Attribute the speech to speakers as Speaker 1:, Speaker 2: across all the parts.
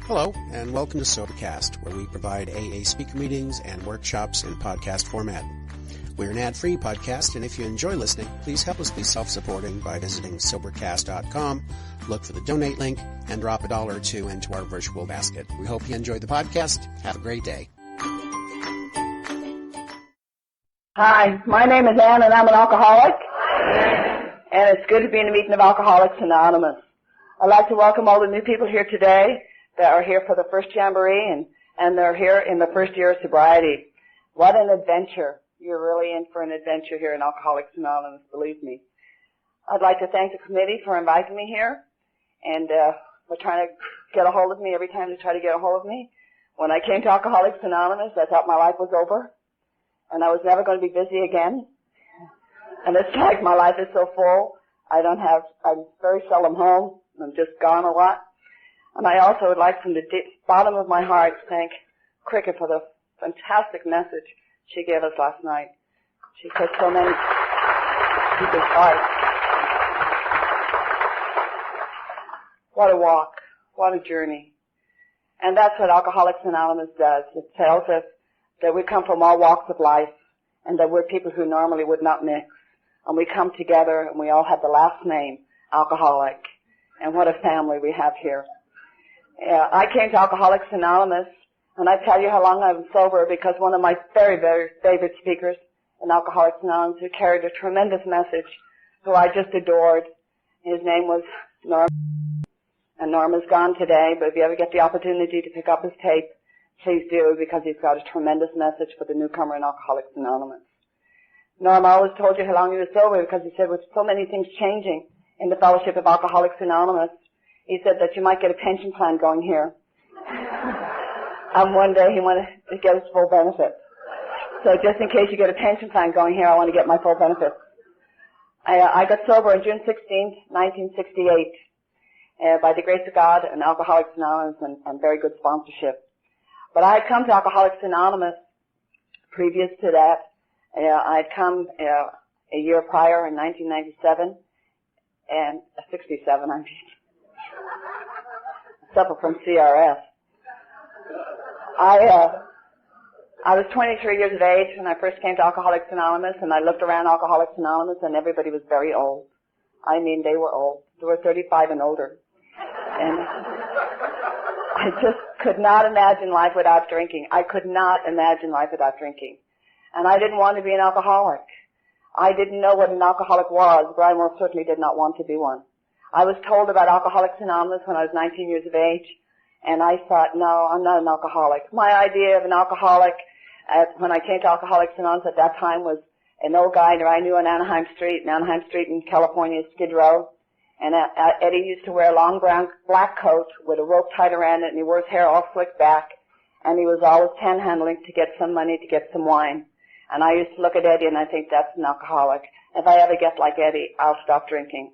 Speaker 1: Hello, and welcome to Sobercast, where we provide AA speaker meetings and workshops in podcast format. We're an ad-free podcast, and if you enjoy listening, please help us be self-supporting by visiting Sobercast.com, look for the donate link, and drop $1 or $2 into our virtual basket. We hope you enjoy the podcast. Have a great day.
Speaker 2: Hi, my name is Ann, and I'm an alcoholic. And it's good to be in a meeting of Alcoholics Anonymous. I'd like to welcome all the new people here today that are here for the first Jamboree, and they're here in the first year of sobriety. What an adventure. You're really in for an adventure here in Alcoholics Anonymous, believe me. I'd like to thank the committee for inviting me here, and we're trying to get a hold of me every time they try to get a hold of me. When I came to Alcoholics Anonymous, I thought my life was over, and I was never going to be busy again. And it's like my life is so full. I'm very seldom home. I'm just gone a lot. And I also would like from the bottom of my heart to thank Cricket for the fantastic message she gave us last night. She took so many people's hearts. What a walk. What a journey. And that's what Alcoholics Anonymous does. It tells us that we come from all walks of life and that we're people who normally would not mix. And we come together and we all have the last name, alcoholic. And what a family we have here. I came to Alcoholics Anonymous, and I tell you how long I've been sober because one of my very, very favorite speakers in Alcoholics Anonymous who carried a tremendous message, who I just adored, his name was Norm. And Norm is gone today, but if you ever get the opportunity to pick up his tape, please do, because he's got a tremendous message for the newcomer in Alcoholics Anonymous. Norm always told you how long he was sober because he said with so many things changing in the Fellowship of Alcoholics Anonymous, he said that you might get a pension plan going here. And one day he wanted to get his full benefit. So just in case you get a pension plan going here, I want to get my full benefit. I got sober on June 16th, 1968, by the grace of God and Alcoholics Anonymous and very good sponsorship. But I had come to Alcoholics Anonymous previous to that. I'd come a year prior in 1997, and 67, I mean. Suffer from CRS. I was 23 years of age when I first came to Alcoholics Anonymous, and I looked around Alcoholics Anonymous, and everybody was very old. I mean, they were old. They were 35 and older. And I just could not imagine life without drinking. I could not imagine life without drinking. And I didn't want to be an alcoholic. I didn't know what an alcoholic was, but I most certainly did not want to be one. I was told about Alcoholics Anonymous when I was 19 years of age, and I thought, no, I'm not an alcoholic. My idea of an alcoholic, when I came to Alcoholics Anonymous at that time, was an old guy that I knew on Anaheim Street in California, Skid Row. And Eddie used to wear a long brown black coat with a rope tied around it, and he wore his hair all slicked back, and he was always panhandling to get some money to get some wine. And I used to look at Eddie and I think that's an alcoholic. If I ever get like Eddie, I'll stop drinking.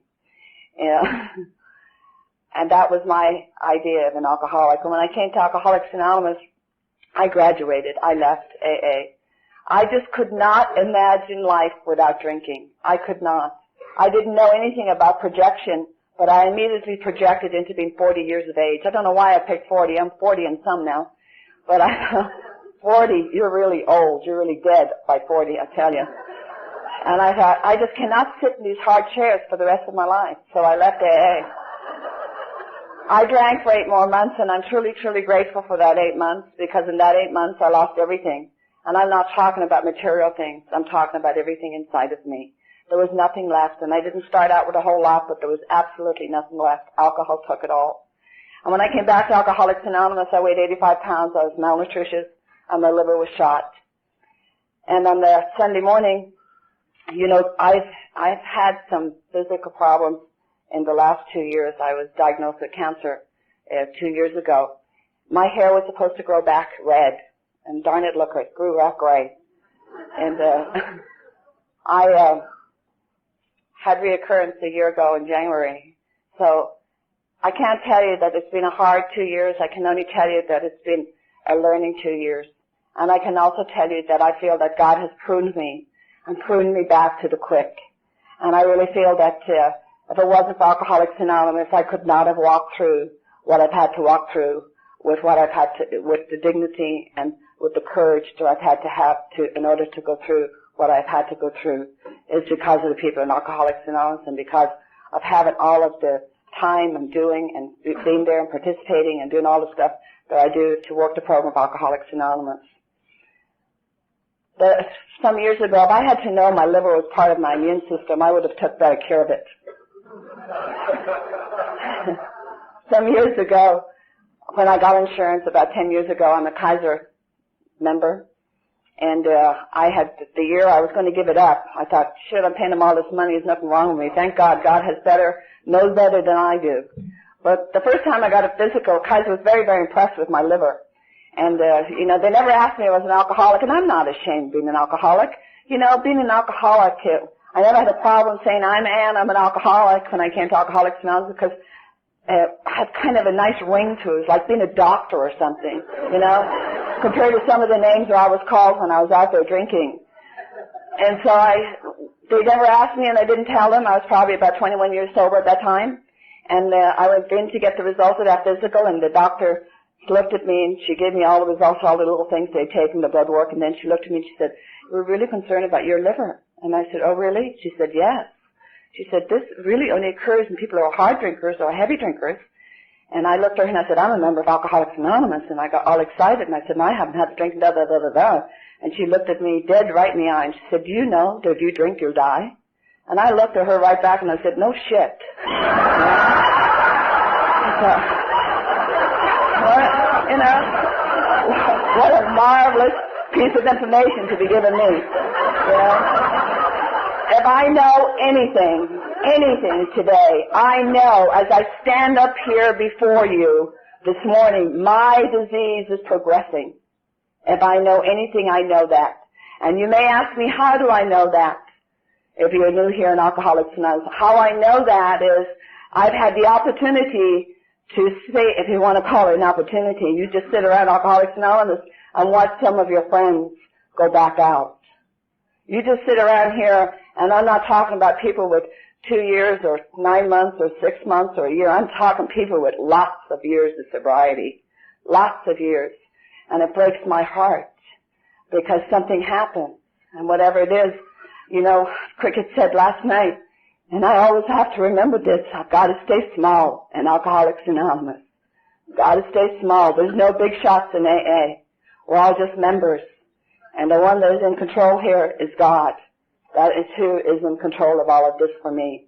Speaker 2: Yeah. And that was my idea of an alcoholic. And when I came to Alcoholics Anonymous, I graduated. I left AA. I just could not imagine life without drinking. I could not. I didn't know anything about projection, but I immediately projected into being 40 years of age. I don't know why I picked 40. I'm 40 and some now. But 40, you're really old. You're really dead by 40, I tell you. And I thought, I just cannot sit in these hard chairs for the rest of my life. So I left AA. I drank for 8 more months, and I'm truly, truly grateful for that 8 months, because in that 8 months I lost everything. And I'm not talking about material things. I'm talking about everything inside of me. There was nothing left, and I didn't start out with a whole lot, but there was absolutely nothing left. Alcohol took it all. And when I came back to Alcoholics Anonymous, I weighed 85 pounds. I was malnutritious, and my liver was shot. And on the Sunday morning, you know, I've had some physical problems in the last 2 years. I was diagnosed with cancer 2 years ago. My hair was supposed to grow back red, and darn it, look, it grew back gray. And I had reoccurrence a year ago in January. So I can't tell you that it's been a hard 2 years. I can only tell you that it's been a learning 2 years. And I can also tell you that I feel that God has pruned me and pruned me back to the quick. And I really feel that if it wasn't for Alcoholics Anonymous, I could not have walked through what I've had to walk through with what I've had to, with the dignity and with the courage that I've had to have in order to go through what I've had to go through is because of the people in Alcoholics Anonymous and because of having all of the time and doing and being there and participating and doing all the stuff that I do to work the program of Alcoholics Anonymous. Some years ago, if I had to know my liver was part of my immune system, I would have took better care of it. Some years ago, when I got insurance about 10 years ago, I'm a Kaiser member, and I had the year I was going to give it up. I thought, shit, I'm paying them all this money. There's nothing wrong with me. Thank God, God knows better than I do. But the first time I got a physical, Kaiser was very, very impressed with my liver. And, they never asked me if I was an alcoholic, and I'm not ashamed of being an alcoholic. Being an alcoholic, I never had a problem saying I'm an alcoholic when I came to Alcoholics Anonymous because it had kind of a nice ring to it. It was like being a doctor or something, compared to some of the names that I was called when I was out there drinking. And so they never asked me, and I didn't tell them. I was probably about 21 years sober at that time. And I went in to get the results of that physical, and the doctor looked at me, and she gave me all the results, all the little things they'd taken, the blood work, and then she looked at me and she said, "We're really concerned about your liver." And I said, "Oh, really?" She said, "Yes." She said, "This really only occurs in people who are hard drinkers or heavy drinkers." And I looked at her and I said, "I'm a member of Alcoholics Anonymous." And I got all excited and I said, "No, I haven't had to drink, da, da, da, da, da." And she looked at me dead right in the eye and she said, "Do you know that if you drink, you'll die?" And I looked at her right back and I said, "No shit." What a marvelous piece of information to be given me. If I know anything today, I know as I stand up here before you this morning, my disease is progressing. If I know anything, I know that. And you may ask me, how do I know that? If you're new here in Alcoholics Anonymous, how I know that is I've had the opportunity to say, if you want to call it an opportunity, you just sit around Alcoholics Anonymous and watch some of your friends go back out. You just sit around here, and I'm not talking about people with 2 years or 9 months or 6 months or a year. I'm talking people with lots of years of sobriety. Lots of years. And it breaks my heart because something happened. And whatever it is, Cricket said last night, and I always have to remember this, I've got to stay small in Alcoholics Anonymous. Got to stay small. There's no big shots in AA. We're all just members. And the one that is in control here is God. That is who is in control of all of this for me.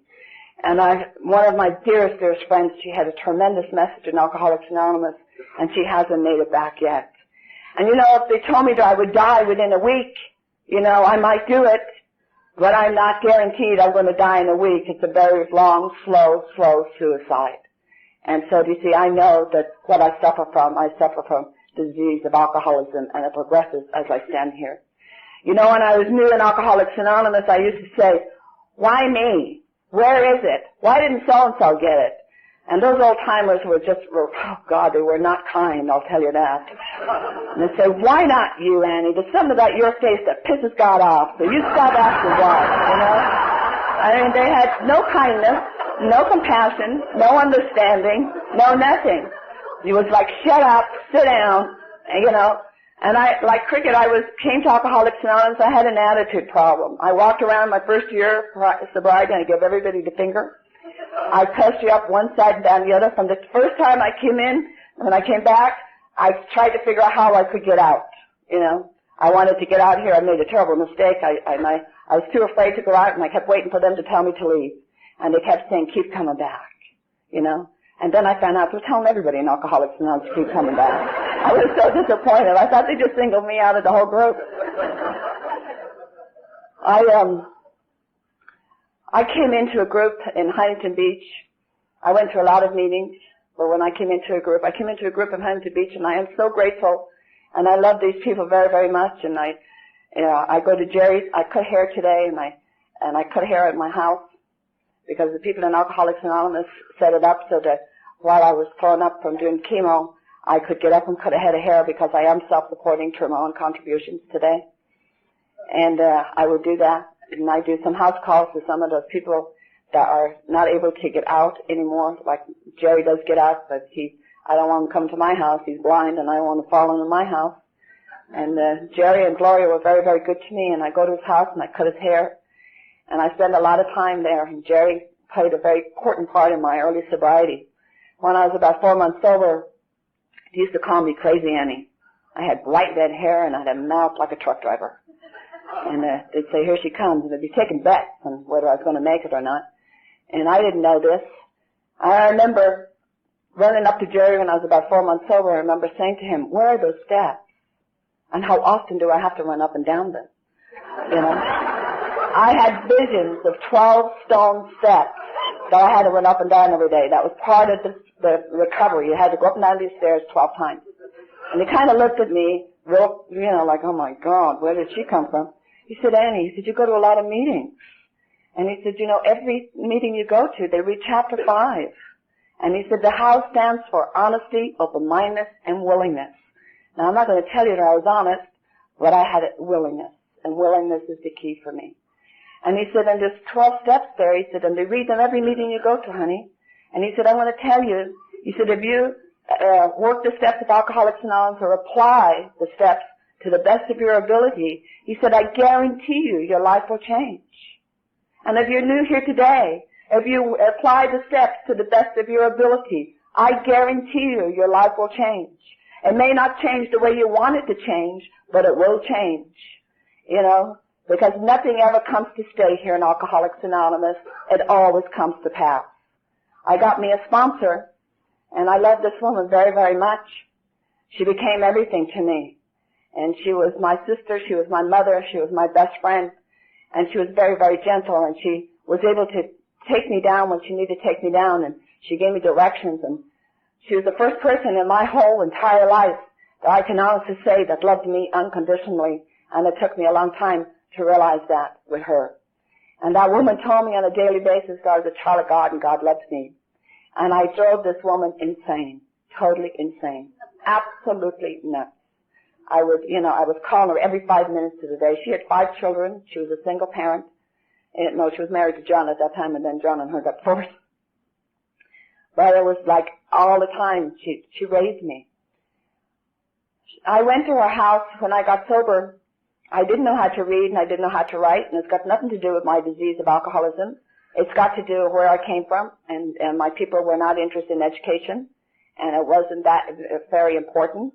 Speaker 2: And one of my dearest friends, she had a tremendous message in Alcoholics Anonymous, and she hasn't made it back yet. And if they told me that I would die within a week, I might do it, but I'm not guaranteed I'm going to die in a week. It's a very long, slow suicide. And so, you see, I know that what I suffer from the disease of alcoholism, and it progresses as I stand here. When I was new in Alcoholics Anonymous, I used to say, why me? Where is it? Why didn't so-and-so get it? And those old-timers they were not kind, I'll tell you that. And they say, why not you, Annie? There's something about your face that pisses God off, so you stop asking why, they had no kindness, no compassion, no understanding, no nothing. It was like, shut up, sit down, And like Cricket, came to Alcoholics Anonymous, I had an attitude problem. I walked around my first year of sobriety and I gave everybody the finger. I pressed you up one side and down the other. From the first time I came in, when I came back, I tried to figure out how I could get out, I wanted to get out here. I made a terrible mistake. I was too afraid to go out, and I kept waiting for them to tell me to leave. And they kept saying, keep coming back, And then I found out they're telling everybody in Alcoholics Anonymous to keep coming back. I was so disappointed. I thought they just singled me out of the whole group. I came into a group in Huntington Beach. I went to a lot of meetings, but when I came into a group in Huntington Beach, and I am so grateful, and I love these people very, very much. And I go to Jerry's. I cut hair today, and I cut hair at my house because the people in Alcoholics Anonymous set it up so that while I was throwing up from doing chemo, I could get up and cut a head of hair because I am self-supporting through my own contributions today. And I would do that. And I do some house calls to some of those people that are not able to get out anymore. Like Jerry does get out, but I don't want him to come to my house. He's blind, and I don't want him to fall into my house. And Jerry and Gloria were very, very good to me, and I go to his house, and I cut his hair, and I spend a lot of time there. And Jerry played a very important part in my early sobriety. When I was about 4 months sober, he used to call me Crazy Annie. I had bright red hair, and I had a mouth like a truck driver. And they'd say, here she comes, and they'd be taking bets on whether I was going to make it or not. And I didn't know this. I remember running up to Jerry when I was about 4 months sober. I remember saying to him, where are those steps? And how often do I have to run up and down them? You know? I had visions of 12 stone steps that I had to run up and down every day. That was part of the recovery. You had to go up and down these stairs 12 times. And he kind of looked at me, real, you know, like, oh my God, where did she come from? He said, Annie, he said, you go to a lot of meetings. And he said, you know, every meeting you go to, they read chapter 5. And he said, the house stands for honesty, open-mindedness, and willingness. Now, I'm not going to tell you that I was honest, but I had willingness. And willingness is the key for me. And he said, and there's 12 steps there. He said, and they read them every meeting you go to, honey. And he said, I want to tell you, he said, if you work the steps of Alcoholics Anonymous or apply the steps to the best of your ability, he said, I guarantee you your life will change. And if you're new here today, if you apply the steps to the best of your ability, I guarantee you your life will change. It may not change the way you want it to change, but it will change. You know, because nothing ever comes to stay here in Alcoholics Anonymous. It always comes to pass. I got me a sponsor, and I love this woman very, very much. She became everything to me. And she was my sister, she was my mother, she was my best friend, and she was very, very gentle, and she was able to take me down when she needed to take me down, and she gave me directions, and she was the first person in my whole entire life that I can honestly say that loved me unconditionally, and it took me a long time to realize that with her. And that woman told me on a daily basis that I was a child of God and God loves me. And I drove this woman insane, totally insane, absolutely nuts. I was calling her every 5 minutes of the day. She had 5 children. She was a single parent. No, she was married to John at that time, and then John and her got divorced. But it was like all the time she raised me. I went to her house when I got sober. I didn't know how to read and I didn't know how to write, and it's got nothing to do with my disease of alcoholism. It's got to do with where I came from, and my people were not interested in education, and it wasn't that very important.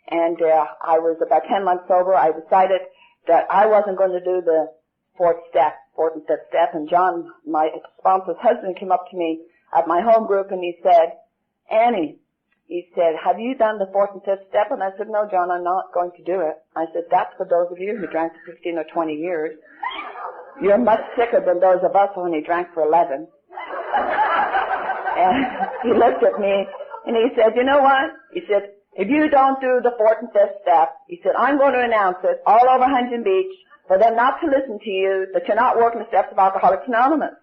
Speaker 2: And I was about 10 months sober. I decided that I wasn't going to do the fourth and fifth step. And John, my sponsor's husband, came up to me at my home group and he said, Annie, he said, have you done the fourth and fifth step? And I said, no, John, I'm not going to do it. I said, that's for those of you who drank for 15 or 20 years. You're much sicker than those of us who only drank for 11. And he looked at me and he said, you know what? He said, if you don't do the fourth and fifth step, he said, I'm going to announce it all over Huntington Beach for them not to listen to you, that you're not working the steps of Alcoholics Anonymous.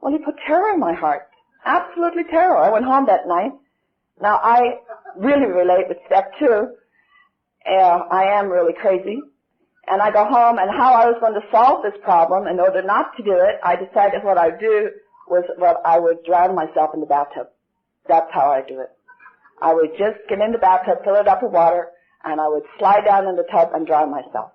Speaker 2: Well, he put terror in my heart. Absolutely terror. I went home that night. Now, I really relate with step 2. I am really crazy. And I go home, and how I was going to solve this problem, in order not to do it, I decided what I'd do was I would drown myself in the bathtub. That's how I do it. I would just get in the bathtub, fill it up with water, and I would slide down in the tub and drown myself.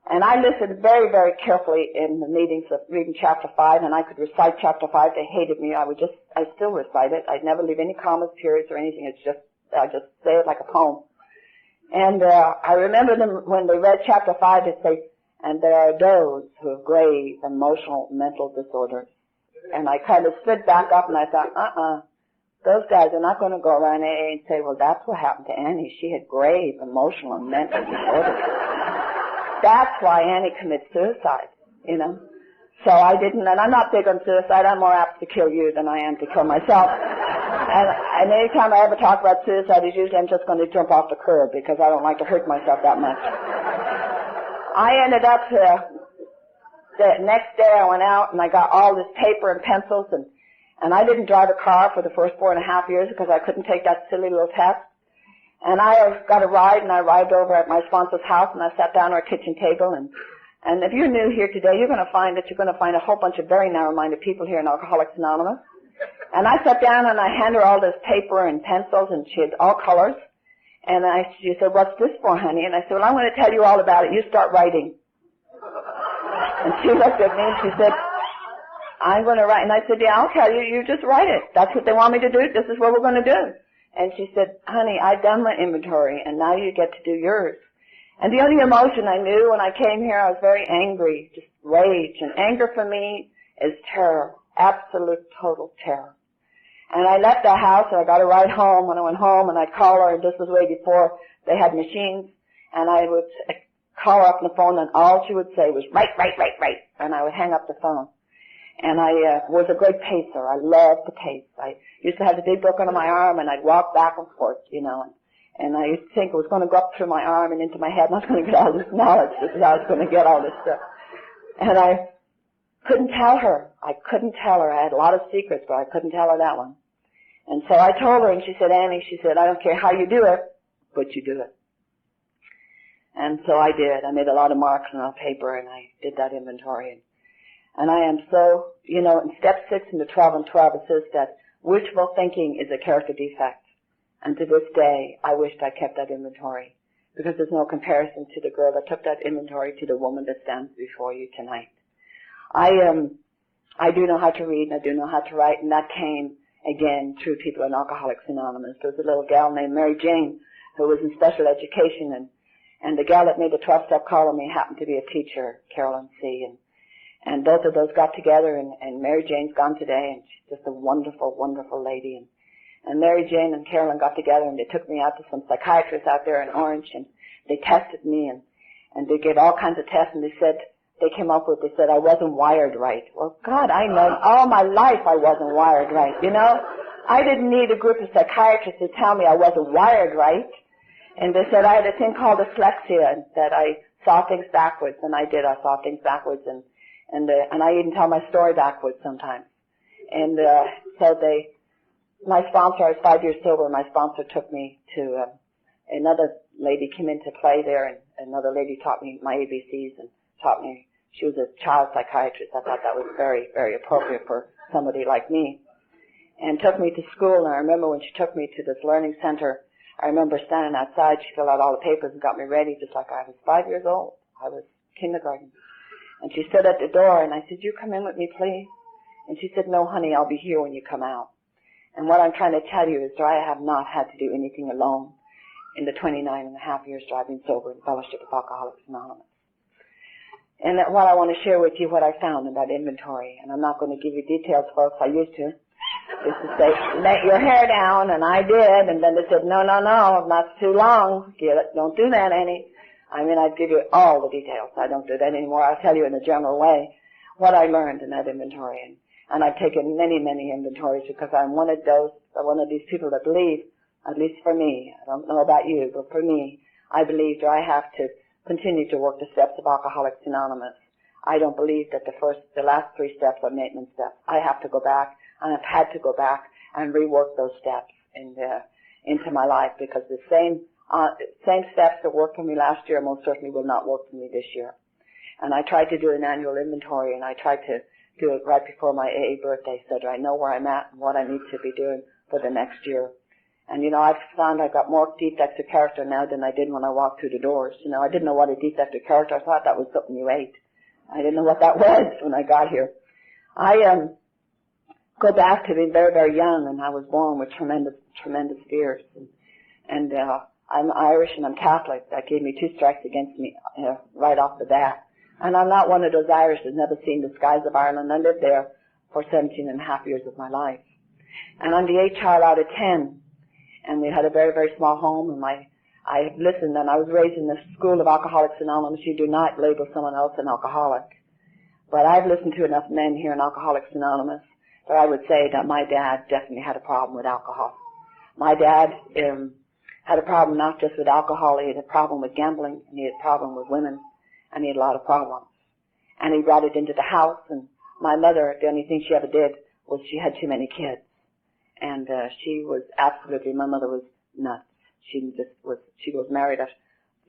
Speaker 2: And I listened very, very carefully in the meetings of reading chapter 5, and I could recite chapter 5. They hated me. I still recite it. I'd never leave any commas, periods, or anything. I just say it like a poem. And I remember them when they read chapter 5, they'd say, and there are those who have grave emotional mental disorders. And I kind of stood back up and I thought, those guys are not going to go around AA and say, well, that's what happened to Annie. She had grave emotional and mental disorders. That's why Annie commits suicide, you know. So I didn't, and I'm not big on suicide. I'm more apt to kill you than I am to kill myself. And any time I ever talk about suicide, it's usually I'm just going to jump off the curb because I don't like to hurt myself that much. I ended up, the next day I went out and I got all this paper and pencils and I didn't drive a car for the first 4.5 years because I couldn't take that silly little test. And I got a ride, and I arrived over at my sponsor's house, and I sat down at our kitchen table. And if you're new here today, you're going to find a whole bunch of very narrow-minded people here in Alcoholics Anonymous. And I sat down and I handed her all this paper and pencils, and she had all colors. And she said, "What's this for, honey?" And I said, "Well, I'm going to tell you all about it. You start writing." And she looked at me and she said, "I'm going to write." And I said, "Yeah, I'll tell you. You just write it. That's what they want me to do. This is what we're going to do." And she said, "Honey, I've done my inventory, and now you get to do yours." And the only emotion I knew when I came here, I was very angry, just rage. And anger for me is terror, absolute, total terror. And I left the house, and I got a ride home. When I went home, and I'd call her, and this was way before they had machines, and I would call her up on the phone, and all she would say was, "Write, write, write, write." And I would hang up the phone. And I was a great pacer. I loved to pace. I used to have the big book under my arm, and I'd walk back and forth, and I used to think it was going to go up through my arm and into my head, and I was going to get all this knowledge. This is how I was going to get all this stuff. And I couldn't tell her. I had a lot of secrets, but I couldn't tell her that one. And so I told her, and she said, "Annie," she said, "I don't care how you do it, but you do it." And so I did. I made a lot of marks on the paper, and I did that inventory. And I am so, in step 6 in the 12 and 12, it says that wishful thinking is a character defect. And to this day, I wished I kept that inventory, because there's no comparison to the girl that took that inventory to the woman that stands before you tonight. I do know how to read, and I do know how to write, and that came, again, through people in Alcoholics Anonymous. There was a little gal named Mary Jane who was in special education, and the gal that made the 12-step call on me happened to be a teacher, Carolyn C., and both of those got together, and Mary Jane's gone today, and she's just a wonderful, wonderful lady. And Mary Jane and Carolyn got together, and they took me out to some psychiatrists out there in Orange, and they tested me, and they gave all kinds of tests, and they said I wasn't wired right. Well, God, I know all my life I wasn't wired right, I didn't need a group of psychiatrists to tell me I wasn't wired right. And they said I had a thing called dyslexia, and that I saw things backwards, and I did. I saw things backwards, and I even tell my story backwards sometimes. And so my sponsor, I was 5 years sober, my sponsor took me to another lady came into play there, and another lady taught me my ABCs and taught me. She was a child psychiatrist. I thought that was very, very appropriate for somebody like me. And took me to school, and I remember when she took me to this learning center, I remember standing outside. She filled out all the papers and got me ready just like I was 5 years old. I was kindergarten. And she stood at the door, and I said, "You come in with me, please?" And she said, "No, honey, I'll be here when you come out." And what I'm trying to tell you is that I have not had to do anything alone in the 29 and a half years that I've been sober in Fellowship of Alcoholics Anonymous. And that what I want to share with you what I found in that inventory. And I'm not going to give you details, folks. I used to. Just to say, let your hair down, and I did. And then they said, no, that's too long. Don't do that, Annie. I'd give you all the details. I don't do that anymore. I'll tell you in a general way what I learned in that inventory. And I've taken many, many inventories because I'm one of these people that believe, at least for me, I don't know about you, but for me, I believe that I have to continue to work the steps of Alcoholics Anonymous. I don't believe that the last 3 steps are maintenance steps. I have to go back, and I've had to go back and rework those steps into my life, because the same steps that worked for me last year most certainly will not work for me this year. And I tried to do an annual inventory, and I tried to do it right before my AA birthday, so that I know where I'm at and what I need to be doing for the next year. And, I've found I've got more defects of character now than I did when I walked through the doors. I didn't know what a defect of character. I thought that was something you ate. I didn't know what that was when I got here. I go back to being very, very young, and I was born with tremendous, tremendous fears. And I'm Irish and I'm Catholic. That gave me 2 strikes against me right off the bat. And I'm not one of those Irish that's never seen the skies of Ireland. I lived there for 17 and a half years of my life. And I'm the 8th child out of 10. And we had a very, very small home, and I listened, and I was raised in the school of Alcoholics Anonymous. You do not label someone else an alcoholic. But I've listened to enough men here in Alcoholics Anonymous that I would say that my dad definitely had a problem with alcohol. My dad had a problem not just with alcohol. He had a problem with gambling, and he had a problem with women, and he had a lot of problems. And he brought it into the house, and my mother, the only thing she ever did was she had too many kids. And she was absolutely, my mother was nuts. She was married at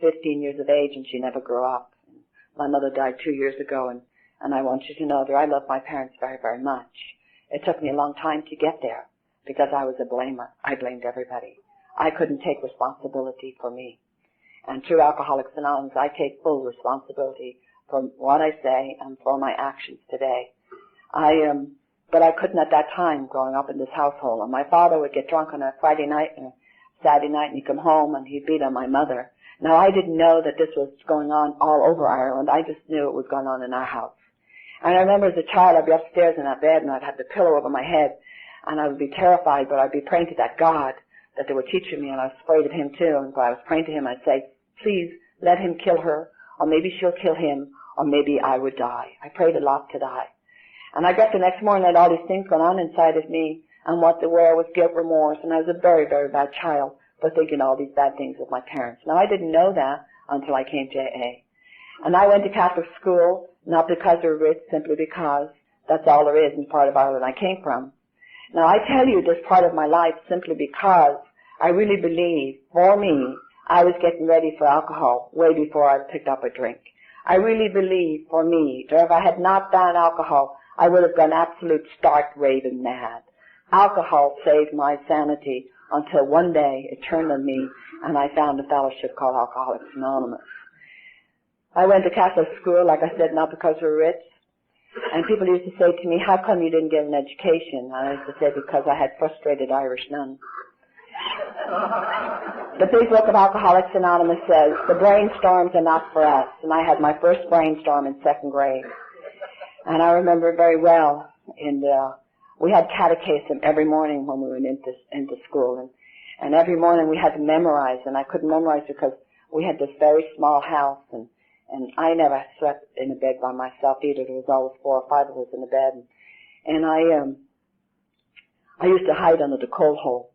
Speaker 2: 15 years of age, and she never grew up. And my mother died 2 years ago, and I want you to know that I love my parents very, very much. It took me a long time to get there because I was a blamer. I blamed everybody. I couldn't take responsibility for me. And through Alcoholics Anonymous, I take full responsibility for what I say and for my actions today. But I couldn't at that time growing up in this household. And my father would get drunk on a Friday night and a Saturday night and he'd come home and he'd beat on my mother. Now I didn't know that this was going on all over Ireland. I just knew it was going on in our house. And I remember as a child I'd be upstairs in that bed and I'd have the pillow over my head and I would be terrified, but I'd be praying to that God that they were teaching me, and I was afraid of him too. And when I was praying to him, I'd say, please let him kill her, or maybe she'll kill him, or maybe I would die. I prayed a lot to die. And I got the next morning, I had all these things going on inside of me, and what they were was guilt, remorse, and I was a very, very bad child for thinking all these bad things of my parents. Now, I didn't know that until I came to AA. And I went to Catholic school, not because they were rich, simply because that's all there is in part of Ireland I came from. Now, I tell you this part of my life simply because I really believe, for me, I was getting ready for alcohol way before I picked up a drink. I really believe, for me, that if I had not done alcohol, I would have gone absolute stark raving mad. Alcohol saved my sanity until one day it turned on me and I found a fellowship called Alcoholics Anonymous. I went to Catholic school, like I said, not because we were rich. And people used to say to me, how come you didn't get an education? And I used to say, because I had frustrated Irish nuns. The big book of Alcoholics Anonymous says, the brainstorms are not for us. And I had my first brainstorm in second grade. And I remember very well, we had catechism every morning when we went into school. And every morning we had to memorize, and I couldn't memorize because we had this very small house, and I never slept in a bed by myself either. There was always 4 or 5 of us in the bed. And I used to hide under the coal hole.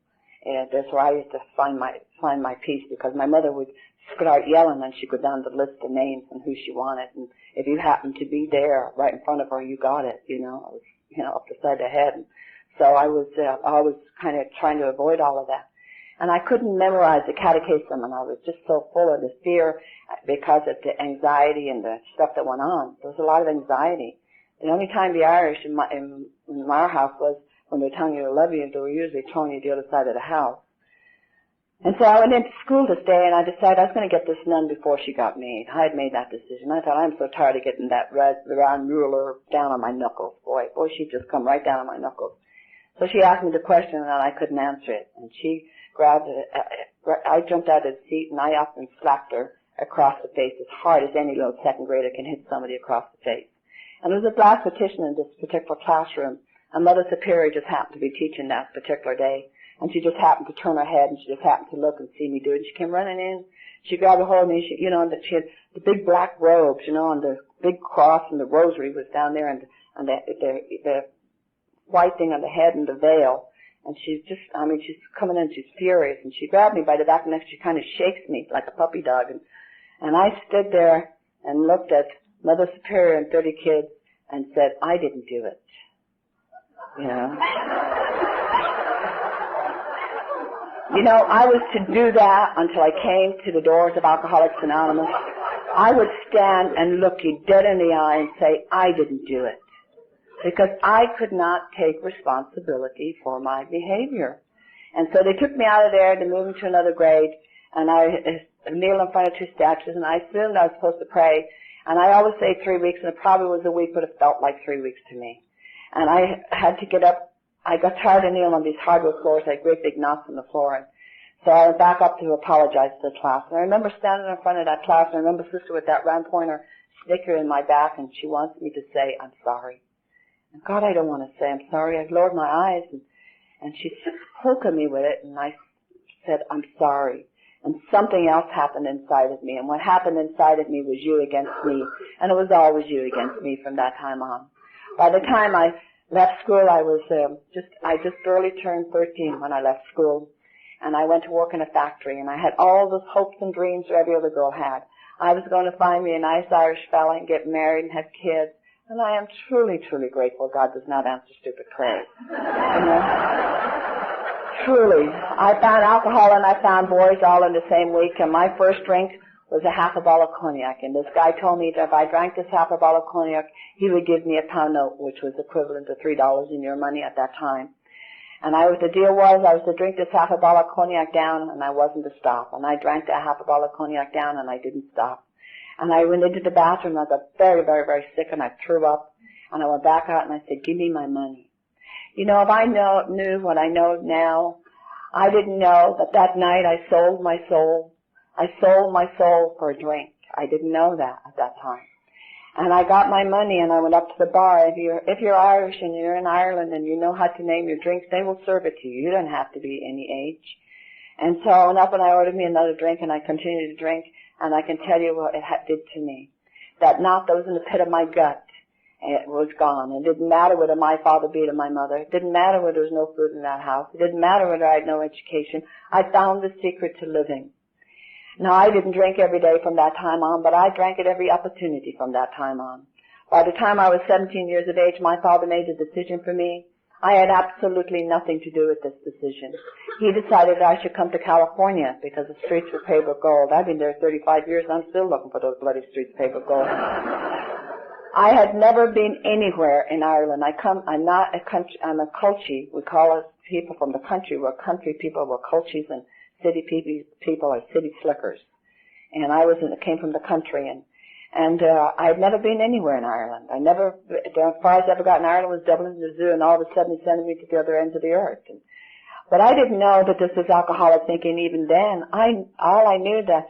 Speaker 2: And that's where I used to find my peace, because my mother would start yelling and she'd go down the list of names and who she wanted. And if you happened to be there right in front of her, you got it, It was, up the side of the head. And so I was kind of trying to avoid all of that. And I couldn't memorize the catechism, and I was just so full of the fear because of the anxiety and the stuff that went on. There was a lot of anxiety. The only time the Irish in our house was when they were telling you to love you, they were usually throwing you to the other side of the house. And so I went into school this day, and I decided I was going to get this nun before she got made. I had made that decision. I thought, I'm so tired of getting that round ruler down on my knuckles. Boy, she'd just come right down on my knuckles. So she asked me the question, and I couldn't answer it. And she grabbed it. I jumped out of the seat, and I up and slapped her across the face as hard as any little second grader can hit somebody across the face. And there was a glass partition in this particular classroom, and Mother Superior just happened to be teaching that particular day. And she just happened to turn her head, and she just happened to look and see me do it. And she came running in. She grabbed a hold of me. She had the big black robes, and the big cross and the rosary was down there, and the white thing on the head and the veil. And she's coming in, she's furious. And she grabbed me by the back of the neck. She kind of shakes me like a puppy dog. And I stood there and looked at Mother Superior and 30 kids and said, I didn't do it. I was to do that until I came to the doors of Alcoholics Anonymous. I would stand and look you dead in the eye and say, I didn't do it. Because I could not take responsibility for my behavior. And so they took me out of there to move me to another grade, and I kneel in front of 2 statues, and I assumed I was supposed to pray. And I always say 3 weeks, and it probably was a week, but it felt like 3 weeks to me. And I had to get up. I got tired of kneeling on these hardwood floors. I had great big knots on the floor. And so I went back up to apologize to the class. And I remember standing in front of that class, and I remember Sister with that round pointer snicker in my back, and she wants me to say, I'm sorry. And God, I don't want to say I'm sorry. I lowered my eyes, and she spoke at me with it, and I said, I'm sorry. And something else happened inside of me. And what happened inside of me was you against me. And it was always you against me from that time on. By the time I left school, I just barely turned 13 when I left school. And I went to work in a factory, and I had all those hopes and dreams that every other girl had. I was going to find me a nice Irish fella and get married and have kids. And I am truly, truly grateful God does not answer stupid prayers. Truly. I found alcohol and I found boys all in the same week, and my first drink was a half a bottle of cognac. And this guy told me that if I drank this half a bottle of cognac, he would give me a pound note, which was equivalent to $3 in your money at that time. And the deal was I was to drink this half a bottle of cognac down, and I wasn't to stop. And I drank that half a bottle of cognac down, and I didn't stop. And I went into the bathroom, and I got very, very, very sick, and I threw up. And I went back out, and I said, give me my money. You know, if I knew what I know now, I didn't know that that night I sold my soul. I sold my soul for a drink. I didn't know that at that time. And I got my money and I went up to the bar. If you're Irish and you're in Ireland and you know how to name your drinks, they will serve it to you. You don't have to be any age. And so I went up and I ordered me another drink and I continued to drink, and I can tell you what it did to me. That knot that was in the pit of my gut, it was gone. It didn't matter whether my father beat my mother. It didn't matter whether there was no food in that house. It didn't matter whether I had no education. I found the secret to living. Now, I didn't drink every day from that time on, but I drank at every opportunity from that time on. By the time I was 17 years of age, my father made a decision for me. I had absolutely nothing to do with this decision. He decided that I should come to California because the streets were paved with gold. I've been there 35 years and I'm still looking for those bloody streets paved with gold. I had never been anywhere in Ireland. I'm not a country, I'm a culchie. We call us people from the country. We're country people, we're culchies, and city people are city slickers. And I came from the country, and I had never been anywhere in Ireland. The farthest I ever got in Ireland was Dublin, the zoo, and all of a sudden he sent me to the other ends of the earth. But I didn't know that this was alcoholic thinking even then. All I knew that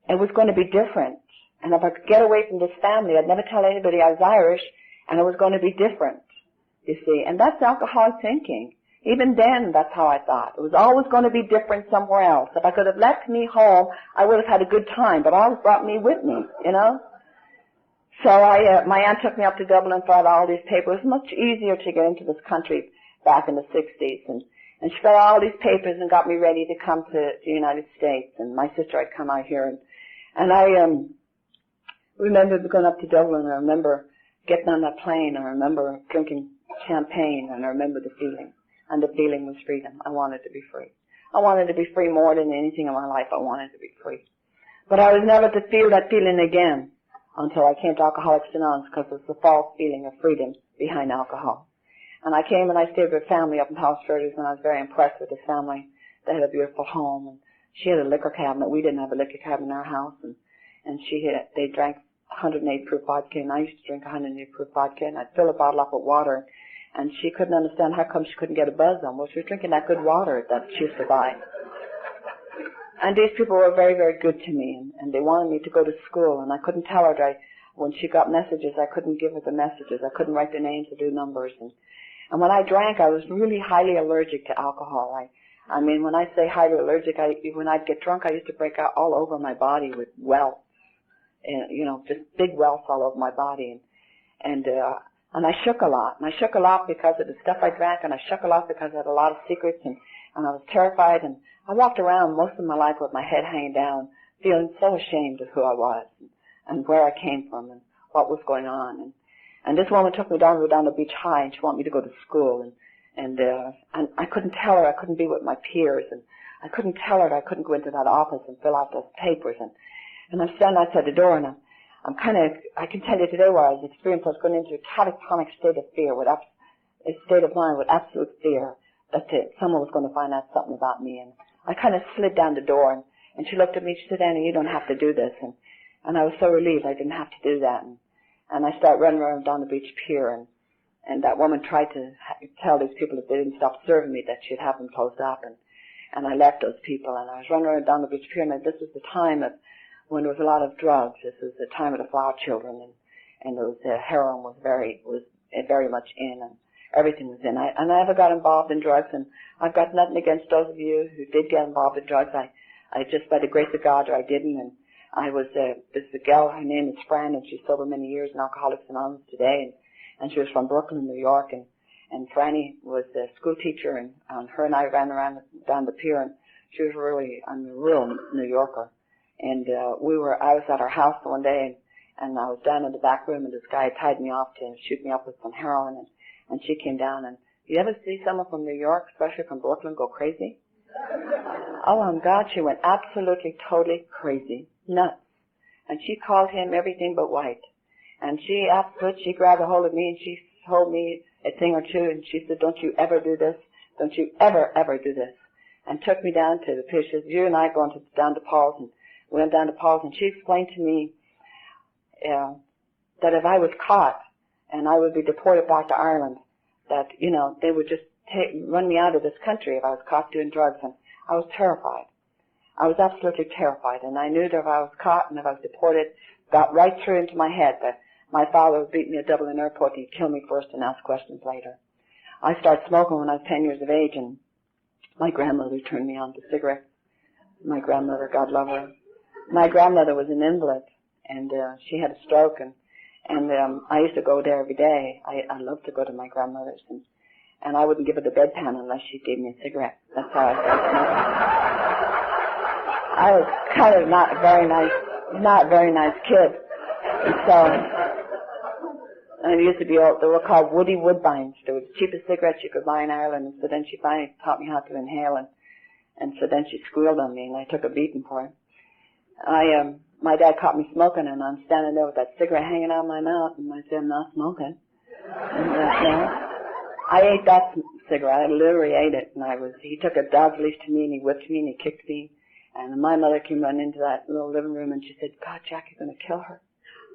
Speaker 2: it was going to be different. And if I could get away from this family, I'd never tell anybody I was Irish, and it was going to be different, you see. And that's alcoholic thinking. Even then, that's how I thought. It was always going to be different somewhere else. If I could have left me home, I would have had a good time, but always brought me with me, you know. So my aunt took me up to Dublin and filed all these papers. It was much easier to get into this country back in the 60s. And she filed all these papers and got me ready to come to the United States. And my sister had come out here. And I remember going up to Dublin. I remember getting on that plane. I remember drinking champagne. And I remember the feeling. And the feeling was freedom. I wanted to be free. I wanted to be free more than anything in my life. I wanted to be free. But I was never to feel that feeling again until I came to Alcoholics Anonymous, because it was the false feeling of freedom behind alcohol. And I came and I stayed with a family up in Paso TX, and I was very impressed with this family. They had a beautiful home, and she had a liquor cabinet. We didn't have a liquor cabinet in our house, and they drank 108 proof vodka, and I used to drink 108 proof vodka, and I'd fill a bottle up with water. And she couldn't understand how come she couldn't get a buzz on. Well, she was drinking that good water that she used to buy. And these people were very, very good to me, and they wanted me to go to school, and I couldn't tell her that when she got messages, I couldn't give her the messages. I couldn't write the names or do numbers. And when I drank, I was really highly allergic to alcohol. I mean, when I say highly allergic, when I'd get drunk, I used to break out all over my body with welts, just big welts all over my body. And I shook a lot. And I shook a lot because of the stuff I drank, and I shook a lot because I had a lot of secrets, and I was terrified. And I walked around most of my life with my head hanging down, feeling so ashamed of who I was and where I came from and what was going on. And this woman took me down to Beach High, and she wanted me to go to school. And I couldn't tell her I couldn't be with my peers, and I couldn't tell her that I couldn't go into that office and fill out those papers. And I'm standing outside the door, and I can tell you today where I was experiencing. I was going into a catatonic state of fear, a state of mind with absolute fear that someone was going to find out something about me. And I kind of slid down the door, and she looked at me. She said, "Annie, you don't have to do this." And I was so relieved I didn't have to do that. And I started running around down the beach pier, and that woman tried to tell these people if they didn't stop serving me that she'd have them closed up. And I left those people, and I was running around down the beach pier, and this was the time when there was a lot of drugs. This was the time of the flower children, and there was heroin was very much in, and everything was in. I never got involved in drugs, and I've got nothing against those of you who did get involved in drugs. I just, by the grace of God, I didn't. And I was this gal. Her name is Fran, and she's sober many years in Alcoholics Anonymous today. And she was from Brooklyn, New York, and Franny was a school teacher, and her and I ran around down the pier, and she was really a real New Yorker. And I was at her house one day, and I was down in the back room, and this guy had tied me off to shoot me up with some heroin, and she came down. And you ever see someone from New York, especially from Brooklyn, go crazy? Oh, my God, she went absolutely, totally crazy, nuts. and she called him everything but white. And she grabbed a hold of me and she told me a thing or two, and she said, don't you ever do this. Don't you ever, ever do this. And took me down to the pitch. She said, you and I going down to Paul's, and we went down to Paul's, and she explained to me that if I was caught and I would be deported back to Ireland, that, you know, they would just run me out of this country if I was caught doing drugs. And I was terrified. I was absolutely terrified. And I knew that if I was caught and if I was deported, got right through into my head that my father would beat me at Dublin Airport and he'd kill me first and ask questions later. I started smoking when I was 10 years of age, and my grandmother turned me on to cigarettes. My grandmother, God love her. My grandmother was an invalid, and she had a stroke, and I used to go there every day. I loved to go to my grandmother's, and I wouldn't give her the bedpan unless she gave me a cigarette. That's how I started smoking. I was kind of not a very nice kid. And so, and it used to be, they were called Woody Woodbines. They were the cheapest cigarettes you could buy in Ireland, and so then she finally taught me how to inhale, and so then she squealed on me, and I took a beating for it. My dad caught me smoking, and I'm standing there with that cigarette hanging out of my mouth, and I said, I'm not smoking. And I ate that cigarette. I literally ate it, and he took a dog's leash to me, and he whipped me, and he kicked me, and my mother came running into that little living room, and she said, God, Jack, you're going to kill her.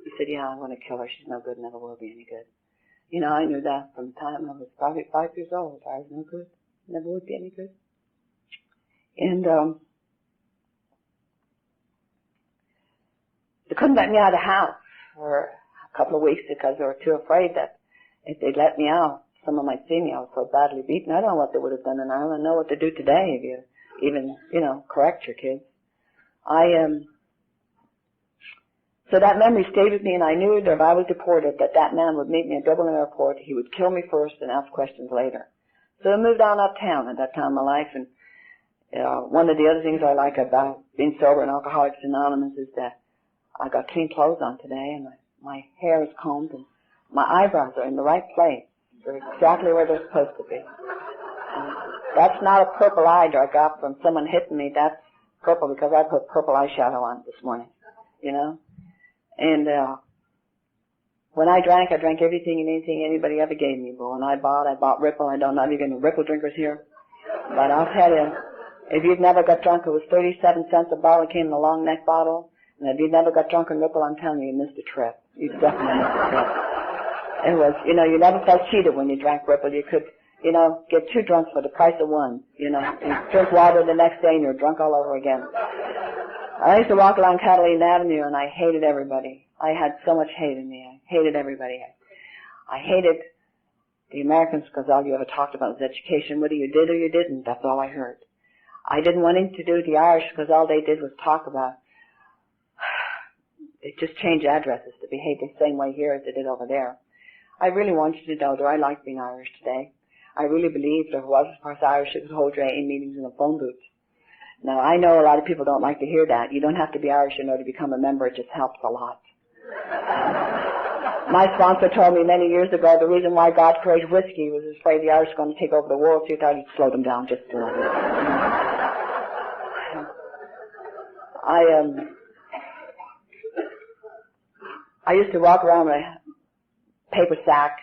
Speaker 2: He said, yeah, I'm going to kill her. She's no good, never will be any good. You know, I knew that from the time I was probably 5 years old. I was no good, never would be any good. And they couldn't let me out of the house for a couple of weeks because they were too afraid that if they'd let me out, someone might see me. I was so badly beaten. I don't know what they would have done in Ireland. I know what to do today if you even, you know, correct your kids. So that memory stayed with me, and I knew that if I was deported, that man would meet me at Dublin Airport. He would kill me first and ask questions later. So I moved on uptown at that time of my life, and one of the other things I like about being sober and Alcoholics Anonymous is that I got clean clothes on today, and my hair is combed, and my eyebrows are in the right place. They're exactly where they're supposed to be. And that's not a purple eye that I got from someone hitting me. That's purple because I put purple eyeshadow on this morning, you know. And when I drank everything and anything anybody ever gave me. But when I bought Ripple. I don't know if you're getting Ripple drinkers here. But I'll tell you, if you've never got drunk, it was 37 cents a bottle. It came in a long neck bottle. And if you've never got drunk on Ripple, I'm telling you, you missed a trip. You definitely missed a trip. It was, you know, you never felt cheated when you drank Ripple. You could, you know, get 2 drunks for the price of 1. You know, you drink water the next day and you're drunk all over again. I used to walk along Catalina Avenue, and I hated everybody. I had so much hate in me. I hated everybody. I hated the Americans because all you ever talked about was education. Whether you did or you didn't, that's all I heard. I didn't want anything to do with the Irish because all they did was talk about. They just changed addresses to behave the same way here as they did over there. I really want you to know that I like being Irish today. I really believe that if it wasn't for us Irish, you could hold your AA meetings in a phone booth. Now, I know a lot of people don't like to hear that. You don't have to be Irish in order to become a member. It just helps a lot. My sponsor told me many years ago the reason why God created whiskey was afraid the Irish were going to take over the world, so he thought he'd slow them down just a little bit. I used to walk around with a paper sack,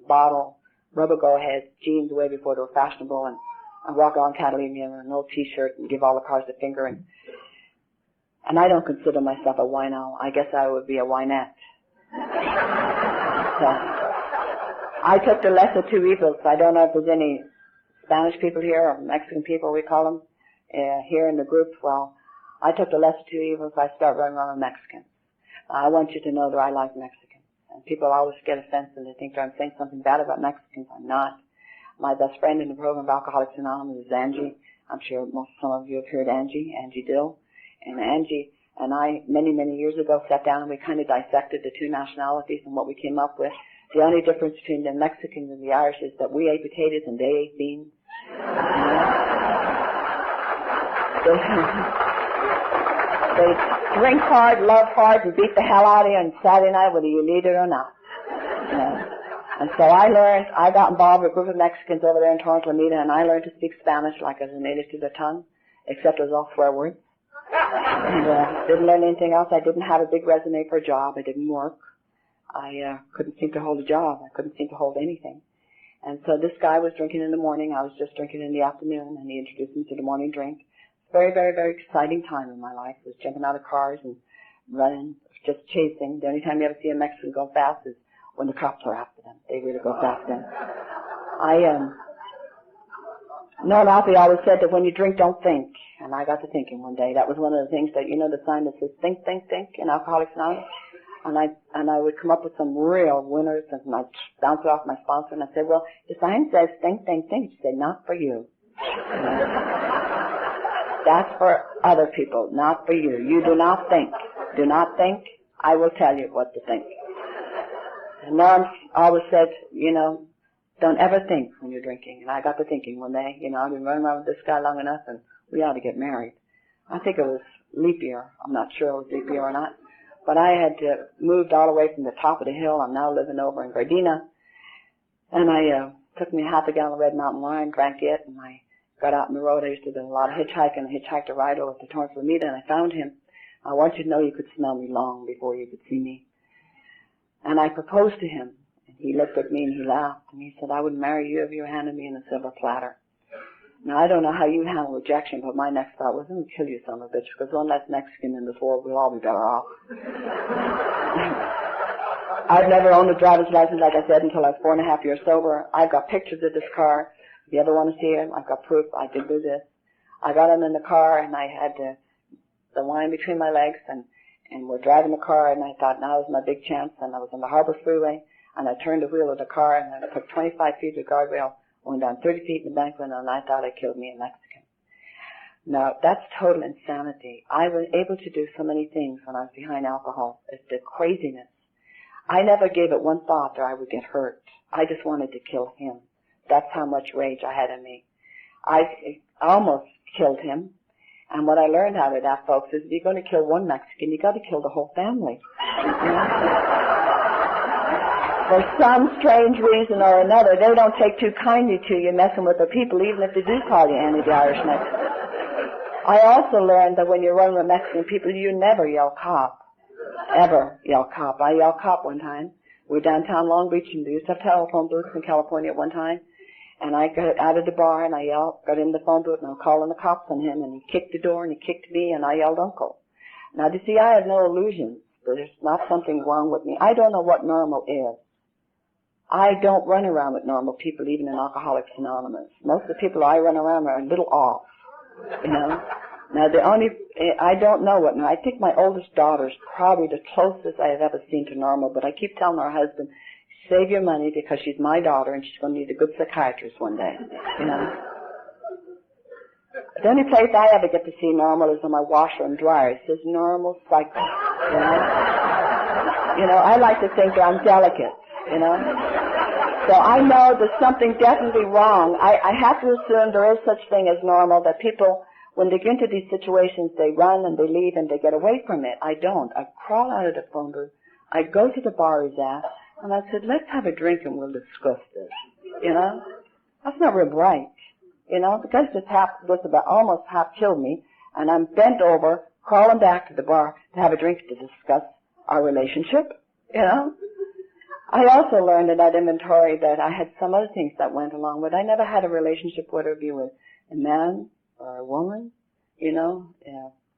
Speaker 2: bottle, rubber go-aheads, jeans way before they were fashionable, and I walk on Catalina in an old T-shirt and give all the cars the finger. And I don't consider myself a wino. I guess I would be a winette. So, I took the lesser 2 evils. I don't know if there's any Spanish people here or Mexican people, we call them, here in the group. Well, I took the lesser 2 evils. I start running around with Mexicans. I want you to know that I like Mexicans. And people always get offensive and they think that I'm saying something bad about Mexicans. I'm not. My best friend in the program of Alcoholics Anonymous is Angie. I'm sure some of you have heard Angie Dill. And Angie and I, many, many years ago, sat down and we kind of dissected the 2 nationalities and what we came up with. The only difference between the Mexicans and the Irish is that we ate potatoes and they ate beans. They drink hard, love hard, and beat the hell out of you on Saturday night whether you need it or not. And so I got involved with a group of Mexicans over there in Torrance, Lamita, and I learned to speak Spanish like as a native to the tongue, except it was all swear words. And didn't learn anything else. I didn't have a big resume for a job. I didn't work. I couldn't seem to hold a job. I couldn't seem to hold anything. And so this guy was drinking in the morning. I was just drinking in the afternoon, and he introduced me to the morning drink. Very, very, very exciting time in my life. I was jumping out of cars and running, just chasing. The only time you ever see a Mexican go fast is when the cops are after them. They really go fast then. Norm Alfie always said that when you drink, don't think. And I got to thinking one day. That was one of the things that, you know, the sign that says think, think, think in Alcoholics Anonymous. And I would come up with some real winners, and I'd bounce it off my sponsor, and I'd say, well, the sign says think, think, think. She'd say, not for you. That's for other people, not for you. You do not think. Do not think. I will tell you what to think. And Norm always said, you know, don't ever think when you're drinking. And I got to thinking one day, you know, I've been running around with this guy long enough, and we ought to get married. I think it was leap year. I'm not sure it was leap year or not. But I had moved all the way from the top of the hill. I'm now living over in Gardena. And I took me half a gallon of Red Mountain wine, drank it, and I got out on the road. I used to do a lot of hitchhiking. I hitchhiked a ride over to Torrance Lameda, and I found him. I want you to know you could smell me long before you could see me. And I proposed to him. And he looked at me and he laughed. And he said, I would marry you if you handed me in a silver platter. Now, I don't know how you handle rejection, but my next thought was, I'm going to kill you, son of a bitch, because one less Mexican in this world, we'll all be better off. I've never owned a driver's license, like I said, until I was 4.5 years sober. I've got pictures of this car. If you ever want to see it, I've got proof I did do this. I got him in the car, and I had the wine between my legs, and we're driving the car, and I thought, now is my big chance. And I was on the Harbor Freeway, and I turned the wheel of the car, and I took 25 feet of guardrail, went down 30 feet in the bank window, and I thought I killed me a Mexican. Now, that's total insanity. I was able to do so many things when I was behind alcohol. It's the craziness. I never gave it one thought that I would get hurt. I just wanted to kill him. That's how much rage I had in me. I almost killed him. And what I learned out of that, folks, is if you're going to kill one Mexican, you got to kill the whole family. You know? For some strange reason or another, they don't take too kindly to you messing with the people, even if they do call you Annie the Irish Mexican. I also learned that when you're running with Mexican people, you never yell cop. Ever yell cop. I yelled cop one time. We were downtown Long Beach, and they used to have telephone booths in California at one time. And I got out of the bar, and I got in the phone booth, and I'm calling the cops on him, and he kicked the door, and he kicked me, and I yelled uncle. Now, you see, I have no illusions. There's not something wrong with me. I don't know what normal is. I don't run around with normal people, even in Alcoholics Anonymous. Most of the people I run around are a little off, you know. Now, I don't know what, I think my oldest daughter's probably the closest I have ever seen to normal, but I keep telling her husband, save your money because she's my daughter and she's going to need a good psychiatrist one day, you know. The only place I ever get to see normal is on my washer and dryer. It says normal cycle, you know. You know, I like to think that I'm delicate, you know. So I know there's something definitely wrong. I have to assume there is such thing as normal, that people, when they get into these situations, they run and they leave and they get away from it. I don't. I crawl out of the phone booth. I go to the bar he's at, and I said, let's have a drink and we'll discuss this. You know? That's not real bright. You know? The guy just about almost half killed me, and I'm bent over, crawling back to the bar to have a drink to discuss our relationship. You know? I also learned in that inventory that I had some other things that went along with it. I never had a relationship, whether it be with a man or a woman, you know,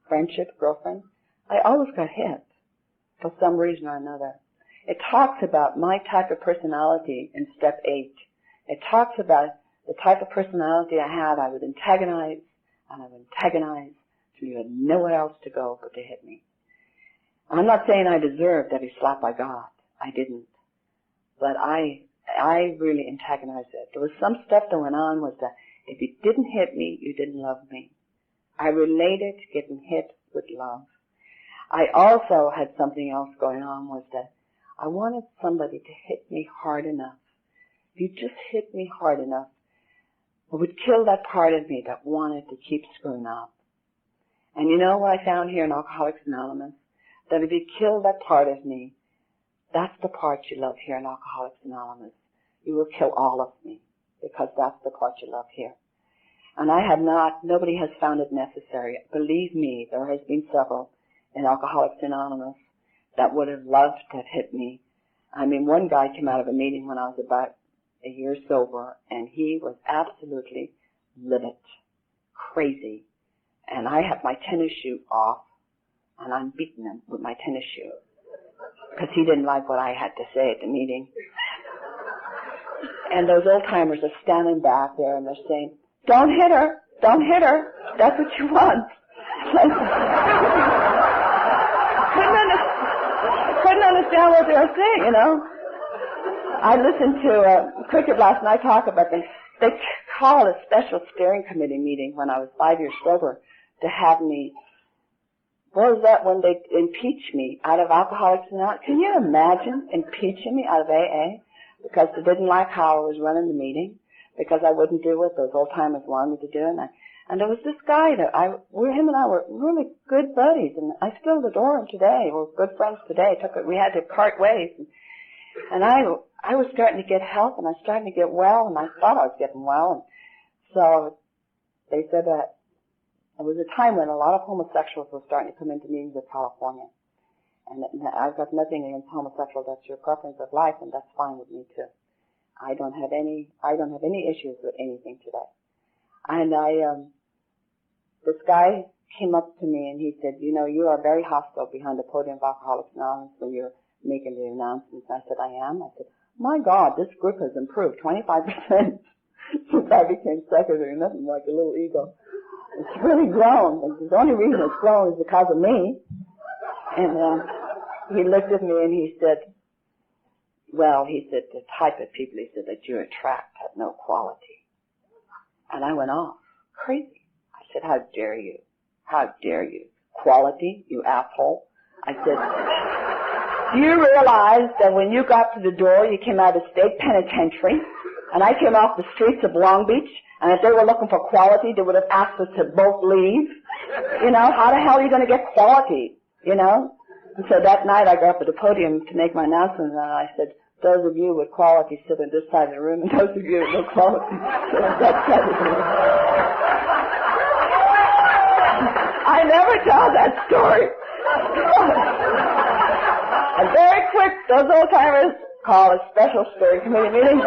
Speaker 2: friendship, girlfriend. I always got hit for some reason or another. It talks about my type of personality in step 8. It talks about the type of personality I had. I would antagonize, and I would antagonize till you had nowhere else to go but to hit me. I'm not saying I deserved every slap I got. I didn't. But I really antagonized it. There was some stuff that went on was that if you didn't hit me, you didn't love me. I related getting hit with love. I also had something else going on was that I wanted somebody to hit me hard enough. If you just hit me hard enough, it would kill that part of me that wanted to keep screwing up. And you know what I found here in Alcoholics Anonymous? That if you kill that part of me, that's the part you love here in Alcoholics Anonymous. You will kill all of me because that's the part you love here. And nobody has found it necessary. Believe me, there has been several in Alcoholics Anonymous that would have loved to have hit me. I mean, one guy came out of a meeting when I was about a year sober, and he was absolutely livid, crazy. And I have my tennis shoe off, and I'm beating him with my tennis shoe because he didn't like what I had to say at the meeting. And those old-timers are standing back there, and they're saying, "Don't hit her. Don't hit her. That's what you want." Couldn't understand what they were saying, you know. I listened to Cricket last night talk about this. They called a special steering committee meeting when I was 5 years sober to have me. What was that when they impeached me out of Alcoholics Anonymous? Can you imagine impeaching me out of AA because they didn't like how I was running the meeting, because I wouldn't do what those old-timers wanted me to do? And there was this guy that him and I were really good buddies, and I still adore him today. We're good friends today. We had to part ways, and I was starting to get help, and I was starting to get well, and I thought I was getting well, and so they said that it was a time when a lot of homosexuals were starting to come into meetings in California, and I've got nothing against homosexuals. That's your preference of life, and that's fine with me too. I don't have any issues with anything today. And this guy came up to me and he said, "You know, you are very hostile behind the podium of Alcoholics Anonymous when you're making the announcements." I said, "I am." I said, "My God, this group has improved 25% since I became secretary. Nothing like a little ego. It's really grown. And the only reason it's grown is because of me." And he looked at me and he said, "Well," he said, "the type of people," he said, "that you attract have no quality." And I went off crazy. I said, "How dare you? How dare you? Quality, you asshole." I said, "Do you realize that when you got to the door, you came out of state penitentiary, and I came off the streets of Long Beach, and if they were looking for quality, they would have asked us to both leave? You know, how the hell are you going to get quality? You know?" And so that night I got up at the podium to make my announcement, and I said, "Those of you with quality sit on this side of the room, and those of you with no quality sit on that side of the room." I never tell that story. And very quick, those old-timers call a special steering committee meeting.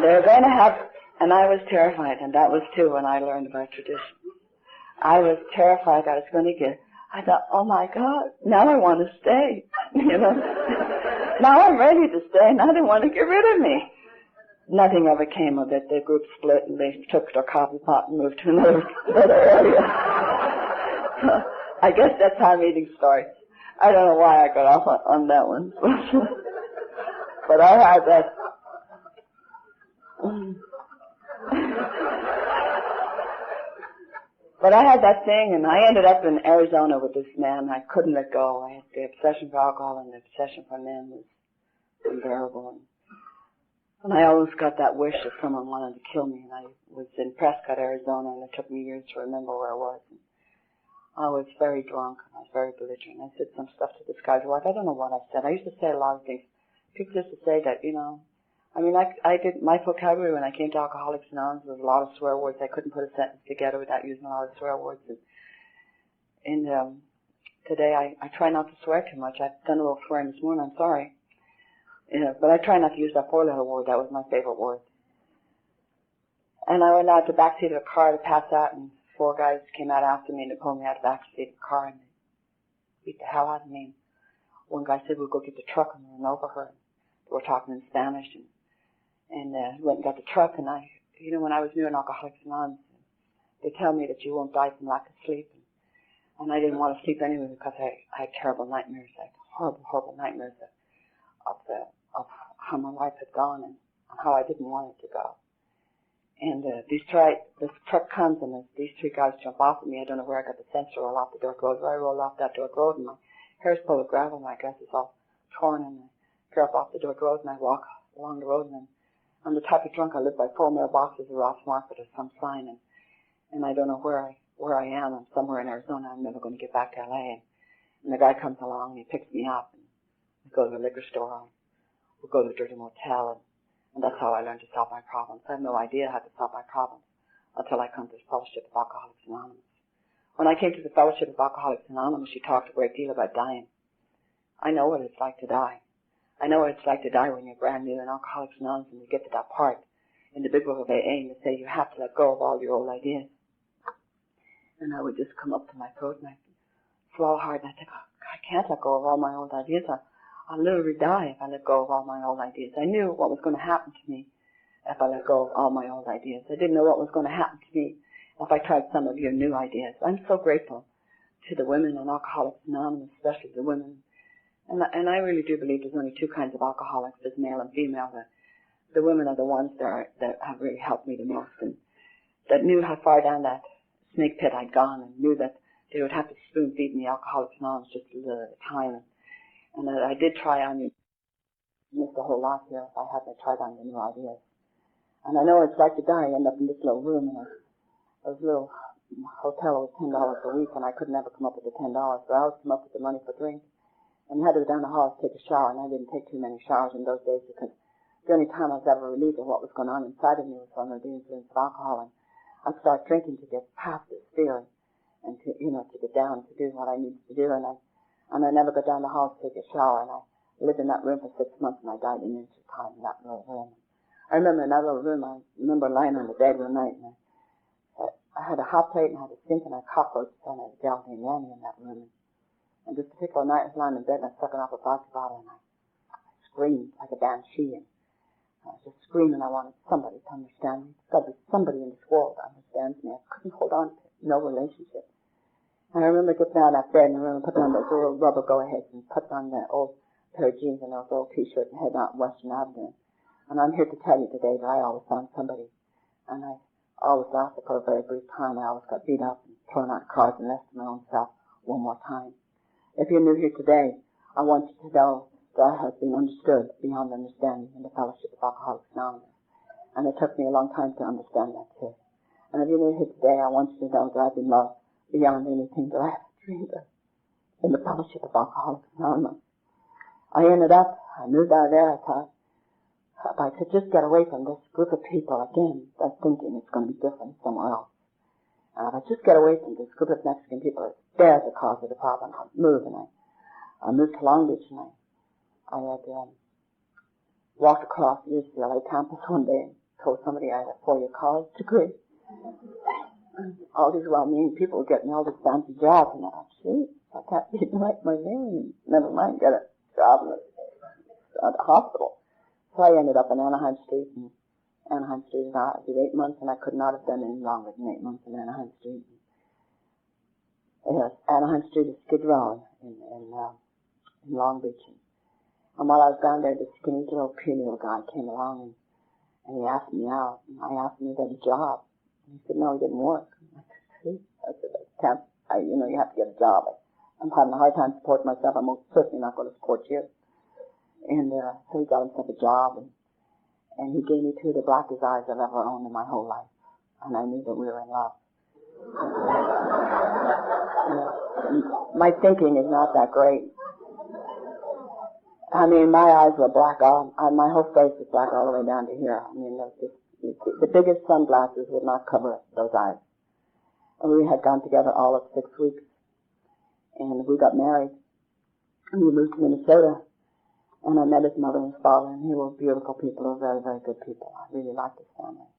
Speaker 2: They're going to have, and I was terrified, and that was too when I learned about tradition. I was terrified I was going to get, I thought, "Oh my God, now I want to stay." You know? Now I'm ready to stay, now they want to get rid of me. Nothing ever came of it. The group split and they took their coffee pot and moved to another area. I guess that's how meetings start. I don't know why I got off on that one. But I had that. But I had that thing, and I ended up in Arizona with this man. I couldn't let go. I had the obsession for alcohol, and the obsession for men was unbearable. And I always got that wish that someone wanted to kill me. And I was in Prescott, Arizona, and it took me years to remember where I was. And I was very drunk, and I was very belligerent. I said some stuff to this guy's wife. I don't know what I said. I used to say a lot of things. People used to say that, you know, I mean, I did my vocabulary when I came to Alcoholics Anonymous. There was a lot of swear words. I couldn't put a sentence together without using a lot of swear words. And today I try not to swear too much. I've done a little swearing this morning. I'm sorry. But I try not to use that four-letter word. That was my favorite word. And I went out the backseat of a car to pass out, and 4 guys came out after me, and they pulled me out the backseat of the car, and they beat the hell out of me. One guy said, "We'll go get the truck," and we went over her. They were talking in Spanish, and went and got the truck. And when I was new in Alcoholics Anonymous, they tell me that you won't die from lack of sleep. And I didn't want to sleep anyway because I had terrible nightmares. I had horrible, horrible nightmares of how my life had gone and how I didn't want it to go. And this truck comes, and these 3 guys jump off of me. I don't know where I got the sense to roll off the Dork Road. Where I rolled off that Dork Road, and my hair's full of gravel, and my dress is all torn, and I drop off the Dork Road, and I walk along the road, and I'm the type of drunk. I live by 4 mailboxes, a Ross Market, or some sign, and I don't know where I am. I'm somewhere in Arizona. I'm never going to get back to L.A. And the guy comes along, and he picks me up, and we go to the liquor store, we'll go to the dirty motel, And that's how I learned to solve my problems. I had no idea how to solve my problems until I come to the Fellowship of Alcoholics Anonymous. When I came to the Fellowship of Alcoholics Anonymous, she talked a great deal about dying. I know what it's like to die. I know what it's like to die when you're brand new in Alcoholics Anonymous and you get to that part in the big book of AA and they say you have to let go of all your old ideas. And I would just come up to my throat and I'd swallow hard and I'd think, oh, I can't let go of all my old ideas. I'll literally die if I let go of all my old ideas. I knew what was going to happen to me if I let go of all my old ideas. I didn't know what was going to happen to me if I tried some of your new ideas. I'm so grateful to the women in Alcoholics Anonymous, especially the women. And I really do believe there's only two kinds of alcoholics, there's male and female. The women are the ones that have really helped me the most and that knew how far down that snake pit I'd gone and knew that they would have to spoon feed me Alcoholics Anonymous just a little at a time. And I did try on you, missed a whole lot here if I hadn't tried on the new ideas. And I know it's like to die. I end up in this little room in a little hotel was $10 a week and I could never come up with the $10, so I always come up with the money for drink. And you had to go down the hall to take a shower, and I didn't take too many showers in those days because the only time I was ever relieved of what was going on inside of me was under the influence of alcohol. And I'd start drinking to get past this fear and to get down to do what I needed to do. And I never got down the hall to take a shower. And I lived in that room for 6 months, and I died in an inch of time in that little room. I remember in that little room, I remember lying on the bed one night, and I had a hot plate and I had a sink and I had cockroaches and I had Delta and Yanny in that room. And this particular night I was lying in bed and I was sucking off a vodka bottle and I screamed like a banshee. And I was just screaming. I wanted somebody to understand me. There's got to be somebody in this world that understands me. I couldn't hold on to no relationship. And I remember getting out of that bed in the room and putting on those little rubber go-aheads and putting on the old pair of jeans and those old T-shirts and heading out Western Avenue. And I'm here to tell you today that I always found somebody. And I always lasted for a very brief time. I always got beat up and thrown out of cars and left to my own self one more time. If you're new here today, I want you to know that has been understood beyond understanding in the Fellowship of Alcoholics Anonymous. And it took me a long time to understand that too. And if you're new here today, I want you to know that I've been loved beyond anything that I ever dreamed of in the Fellowship of Alcoholics Anonymous. I moved out of there, I thought, if I could just get away from this group of people again, that's thinking it's going to be different somewhere else. If I just get away from this group of Mexican people, they're the cause of the problem. I'll move, and I moved to Long Beach, and I had walked across the UCLA campus one day and told somebody I had a 4-year college degree. And all these well-meaning people were getting all these fancy jobs, and I thought, gee, I can't even write my name, never mind get a job at a hospital. So I ended up in Anaheim Street, and Anaheim Street, I did 8 months, and I could not have done any longer than 8 months in Anaheim Street. Yes, Anaheim Street is Skid Row in Long Beach. And while I was down there, this skinny little puny little guy came along and he asked me out. And I asked him if he had a job. And he said, no, he didn't work. I said, you have to get a job. I'm having a hard time supporting myself. I'm most certainly not going to support you. And so he got himself a job, and he gave me 2 of the blackest eyes I've ever owned in my whole life. And I knew that we were in love. My thinking is not that great. I mean, my eyes were black. My whole face was black all the way down to here. I mean, the biggest sunglasses would not cover those eyes. And we had gone together all of 6 weeks. And we got married. And we moved to Minnesota. And I met his mother and his father, and they were beautiful people. They were very, very good people. I really liked his family.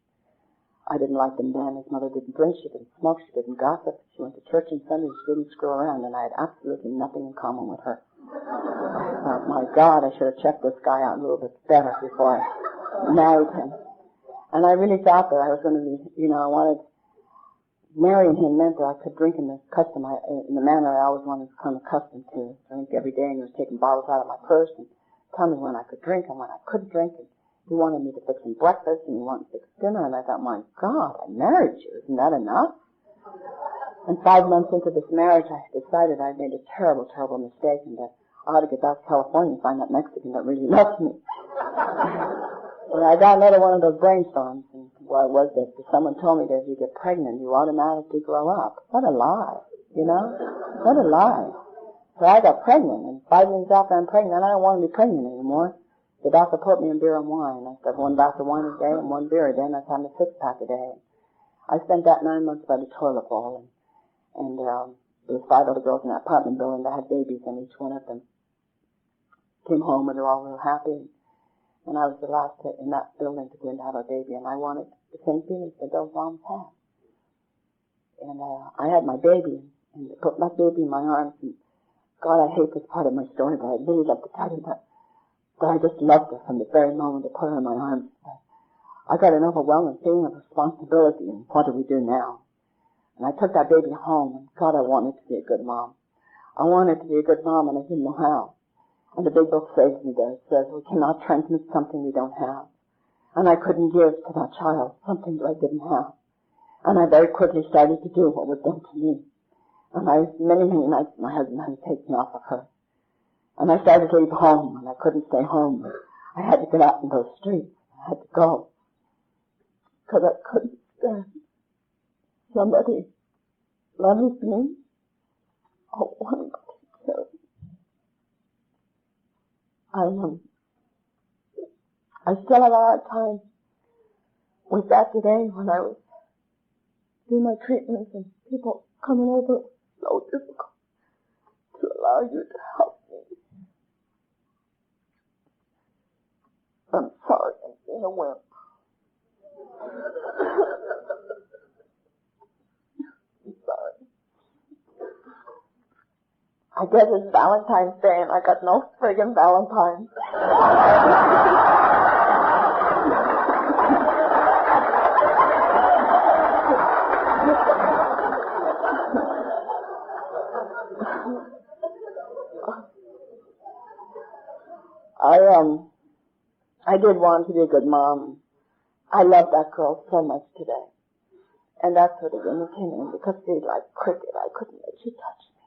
Speaker 2: I didn't like them then. His mother didn't drink, she didn't smoke, she didn't gossip. She went to church on Sunday, she didn't screw around, and I had absolutely nothing in common with her. I thought, my God, I should have checked this guy out a little bit better before I married him. And I really thought that I was going to be, marrying him meant that I could drink in the manner I always wanted to become accustomed to. Drink every day, and he was taking bottles out of my purse and tell me when I could drink and when I couldn't drink. And he wanted me to fix him breakfast and he wanted to fix dinner. And I thought, my God, I married you. Isn't that enough? And 5 months into this marriage, I decided I'd made a terrible, terrible mistake and that I ought to get back to California and find that Mexican that really loves me. And I got another one of those brainstorms. And what was it? Someone told me that if you get pregnant, you automatically grow up. What a lie, What a lie. So I got pregnant, and 5 minutes after I'm pregnant, I don't want to be pregnant anymore. The doctor put me in beer and wine. I said 1 glass of wine a day and 1 beer a day, and I had a 6-pack a day. I spent that 9 months by the toilet bowl, and there was 5 other girls in that apartment building that had babies, and each one of them came home and they were all real happy. And I was the last in that building to go in to have a baby, and I wanted the same feelings that those moms had. And I had my baby, and they put my baby in my arms, and God, I hate this part of my story, but I'd really love to tell you that I just loved her from the very moment they put her in my arms. I got an overwhelming feeling of responsibility, and what do we do now? And I took that baby home, and God, I wanted to be a good mom. I wanted to be a good mom, and I didn't know how. And the big book says me there, it says, we cannot transmit something we don't have. And I couldn't give to that child something that I didn't have. And I very quickly started to do what was done to me. And many nights my husband had to take me off of her. And I started to leave home, and I couldn't stay home. I had to get out in those streets. I had to go. Because I couldn't stand somebody loves me. Oh, one particular. I still have a hard time with that today when I was doing my treatments and people coming over. So difficult to allow you to help me. I'm sorry I'm being a wimp. I'm sorry. I guess it's Valentine's Day and I got no friggin' Valentines. I did want to be a good mom. I love that girl so much today. And that's where the women came in, because they like cricket. I couldn't let you touch me.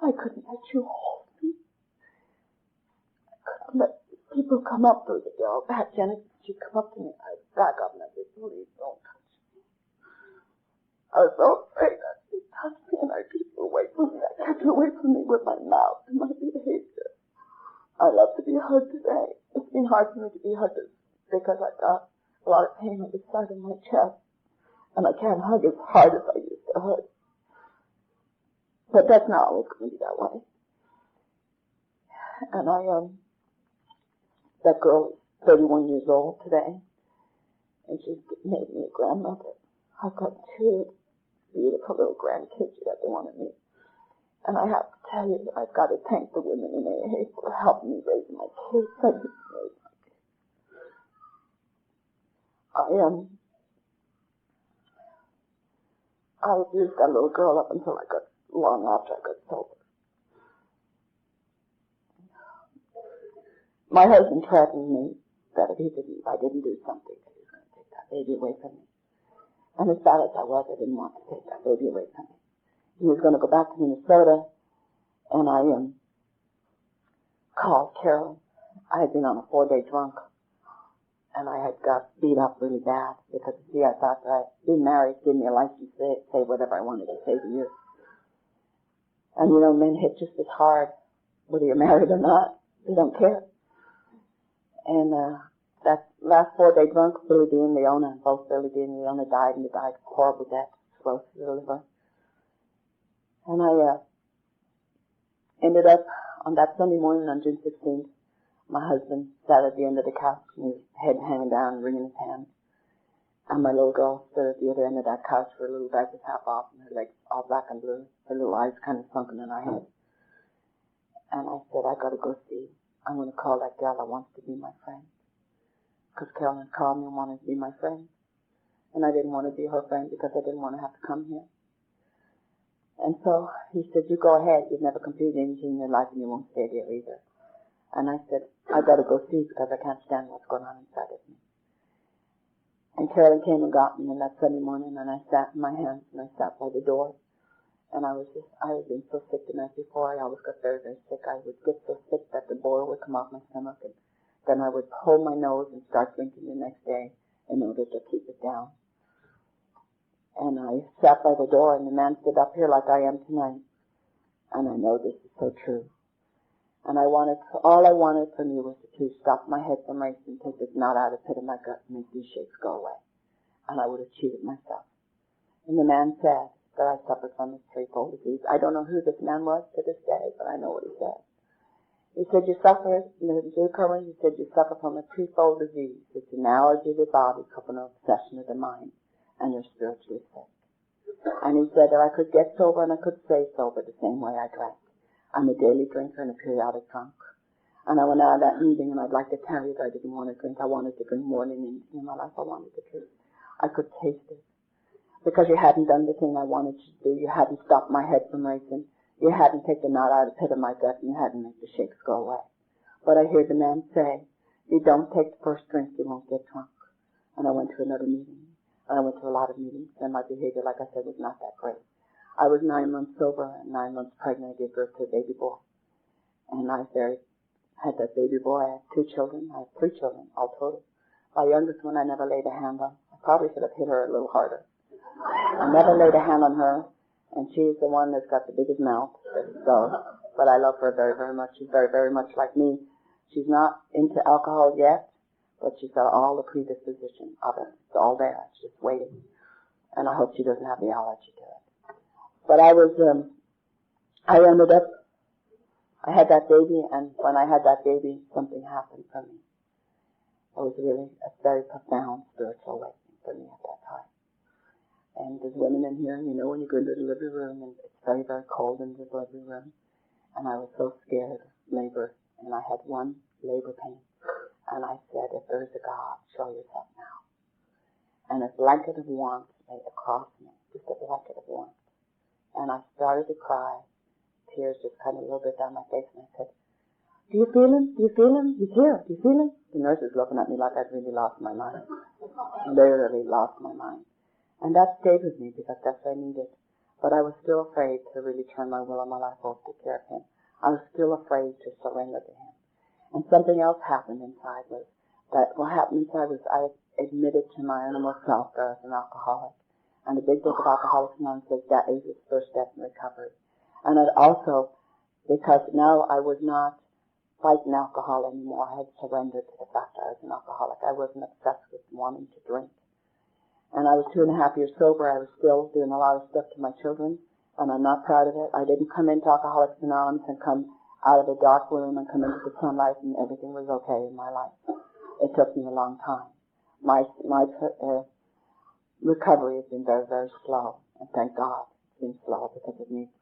Speaker 2: I couldn't let you hold me. I couldn't let people come up to the girl. Pat Jennings, she'd come up to me, I'd back up and I'd say, please don't touch me. I was so afraid that she'd touch me and I'd keep her away from me. I kept her away from me with my mouth and my behavior. I love to be hugged today. It's been hard for me to be hugged because I got a lot of pain on the side of my chest. And I can't hug as hard as I used to hug. But that's not always going to be that way. And that girl is 31 years old today. And she's made me a grandmother. I've got 2 beautiful little grandkids that they want to meet. And I have to tell you that I've got to thank the women in AA for helping me raise my kids. I didn't raise my kids. I abused that little girl up until long after I got sober. My husband threatened me that if I didn't do something, that he was going to take that baby away from me. And as bad as I was, I didn't want to take that baby away from me. He was going to go back to Minnesota, and I called Carol. I had been on a 4-day drunk, and I had got beat up really bad because, see, I thought that being married gave me a license to say whatever I wanted to say to you. And, men hit just as hard whether you're married or not. They don't care. And that last 4-day drunk, Billy D and Leona, both Billy D and Leona died, and they died horrible death, cirrhosis of the liver. And I ended up on that Sunday morning on June 16th, my husband sat at the end of the couch, and his head hanging down, wringing his hands. And my little girl stood at the other end of that couch with her little diapers half off and her legs all black and blue, her little eyes kind of sunken in her head. And I said, I gotta go see. I'm gonna call that gal that wants to be my friend. Because Carolyn called me and wanted to be my friend. And I didn't want to be her friend because I didn't want to have to come here. And so he said, you go ahead. You've never completed anything in your life and you won't stay there either. And I said, I gotta go see because I can't stand what's going on inside of me. And Carolyn came and got me on that Sunday morning, and I sat in my hands and I sat by the door. And I was being so sick the night before. I always got very, very sick. I would get so sick that the boil would come off my stomach, and then I would pull my nose and start drinking the next day in order to keep it down. And I sat by the door, and the man stood up here like I am tonight. And I know this is so true. And all I wanted from you was to please stop my head from racing, take this knot out of the pit of my gut, and make these shakes go away. And I would have cheated myself. And the man said that I suffered from this threefold disease. I don't know who this man was to this day, but I know what he said. He said, you suffer from a threefold disease. It's an allergy of the body, coupled with an obsession of the mind, and you're spiritually sick. And he said that I could get sober and I could stay sober the same way I drank. I'm a daily drinker and a periodic drunk. And I went out of that meeting, and I'd like to tell you that I didn't want to drink. I wanted to drink more than anything in my life. I wanted to drink. I could taste it. Because you hadn't done the thing I wanted you to do. You hadn't stopped my head from racing. You hadn't taken the knot out of the pit of my gut, and you hadn't made the shakes go away. But I hear the man say, you don't take the first drink, you won't get drunk. And I went to another meeting. And I went to a lot of meetings, and my behavior, like I said, was not that great. I was 9 months sober and 9 months pregnant. I gave birth to a baby boy. And I had that baby boy. I had 2 children. I have 3 children, all total. My youngest one I never laid a hand on. I probably should have hit her a little harder. I never laid a hand on her, and she's the one that's got the biggest mouth. So, but I love her very, very much. She's very, very much like me. She's not into alcohol yet, but she's got all the predisposition of it. It's all there. It's just waiting. And I hope she doesn't have the allergy to it. But I ended up, I had that baby, and when I had that baby, something happened for me. It was really a very profound spiritual awakening for me at that time. And there's women in here, and you know when you go into the delivery room, and it's very, very cold in the delivery room, and I was so scared of labor, and I had one labor pain. And I said, if there's a God, show yourself now. And a blanket of warmth lay across me, just a blanket of warmth. And I started to cry. Tears just kind of a little bit down my face, and I said, do you feel him? Do you feel him? He's here. Do you feel him? The nurse is looking at me like I'd really lost my mind. Literally lost my mind. And that stayed with me because that's what I needed. But I was still afraid to really turn my will and my life over to care of him. I was still afraid to surrender to him. And something else happened inside was that what happened inside was I admitted to my animal self that I was an alcoholic. And the big book of Alcoholics Anonymous says that is the first step in recovery. And it also, because now I was not fighting alcohol anymore, I had surrendered to the fact that I was an alcoholic. I wasn't obsessed with wanting to drink. And I was 2.5 years sober. I was still doing a lot of stuff to my children, and I'm not proud of it. I didn't come into Alcoholics Anonymous and come out of a dark room and come into the sunlight and everything was okay in my life. It took me a long time. My recovery has been very, very slow, and thank God it's been slow because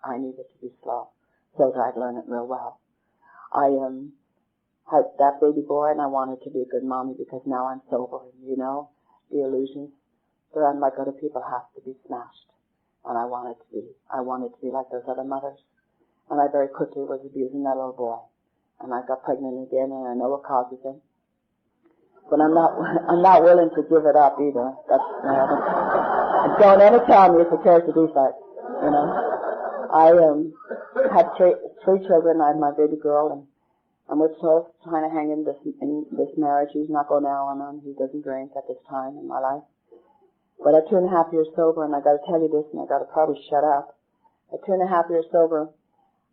Speaker 2: I needed to be slow so that I'd learn it real well. I had that baby boy, and I wanted to be a good mommy because now I'm sober. You know, the illusions that I'm like other people have to be smashed, and I wanted to be like those other mothers. And I very quickly was abusing that little boy, and I got pregnant again, and I know what causes it. But I'm not willing to give it up either. Don't ever tell me it's a character defect, you know. I had three children. I had my baby girl, and we're still trying to hang in this marriage. He's not going out on. He doesn't drink at this time in my life. But at 2.5 years sober, and I got to tell you this, and I got to probably shut up. At 2.5 years sober,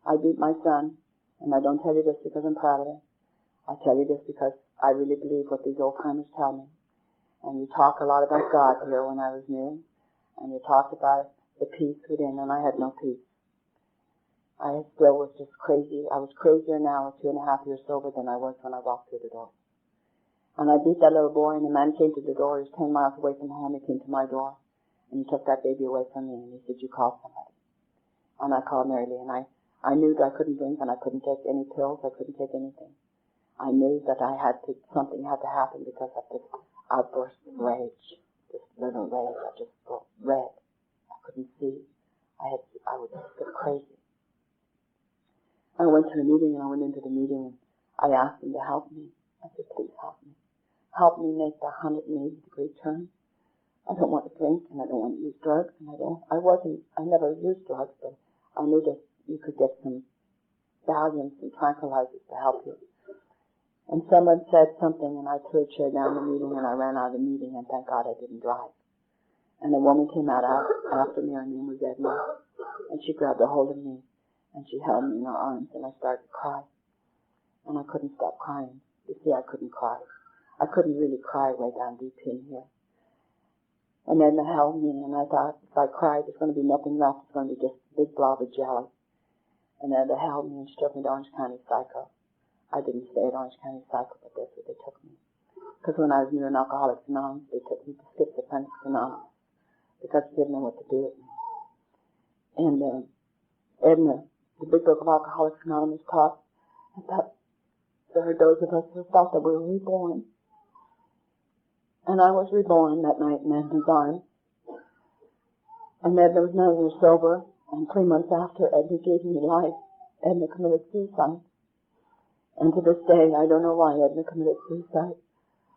Speaker 2: I beat my son, and I don't tell you this because I'm proud of it. I tell you this because I really believe what these old timers tell me. And you talk a lot about God here when I was new, and you talked about the peace within, and I had no peace. I still was just crazy. I was crazier now at 2.5 years sober than I was when I walked through the door. And I beat that little boy, and the man came to the door. He was 10 miles away from home. He came to my door, and he took that baby away from me, and he said, you call somebody. And I called Mary Lee, and I knew that I couldn't drink, and I couldn't take any pills. I couldn't take anything. I knew that something had to happen because of this outburst of rage, this little rage. I just got red. I couldn't see. I was just get crazy. I went to the meeting, and I went into the meeting, and I asked him to help me. I said, please help me. Help me make the 180-degree turn. I don't want to drink, and I don't want to use drugs, and I never used drugs, but I knew that you could get some Valiums and tranquilizers to help you. And someone said something, and I threw a chair down the meeting, and I ran out of the meeting, and thank God I didn't drive. And a woman came out after me. Her name was Edna, and she grabbed a hold of me, and she held me in her arms, and I started to cry. and I couldn't stop crying. You see, I couldn't cry. I couldn't really cry way down deep in here. And then they held me, and I thought, if I cried, there's going to be nothing left. It's going to be just a big blob of jelly. And then they held me and took me to Orange County Psycho. I didn't stay at Orange County Psycho, but that's where they took me. Because when I was near an Alcoholics Anonymous, they took me to Schizophrenics Anonymous because they didn't know what to do with me. And the Big Book of Alcoholics Anonymous taught that there are those of us who felt that we were reborn. And I was reborn that night in Edna's arms. And Edna was 9 years sober, and 3 months after Edna gave me life, Edna committed suicide. And to this day, I don't know why Edna committed suicide,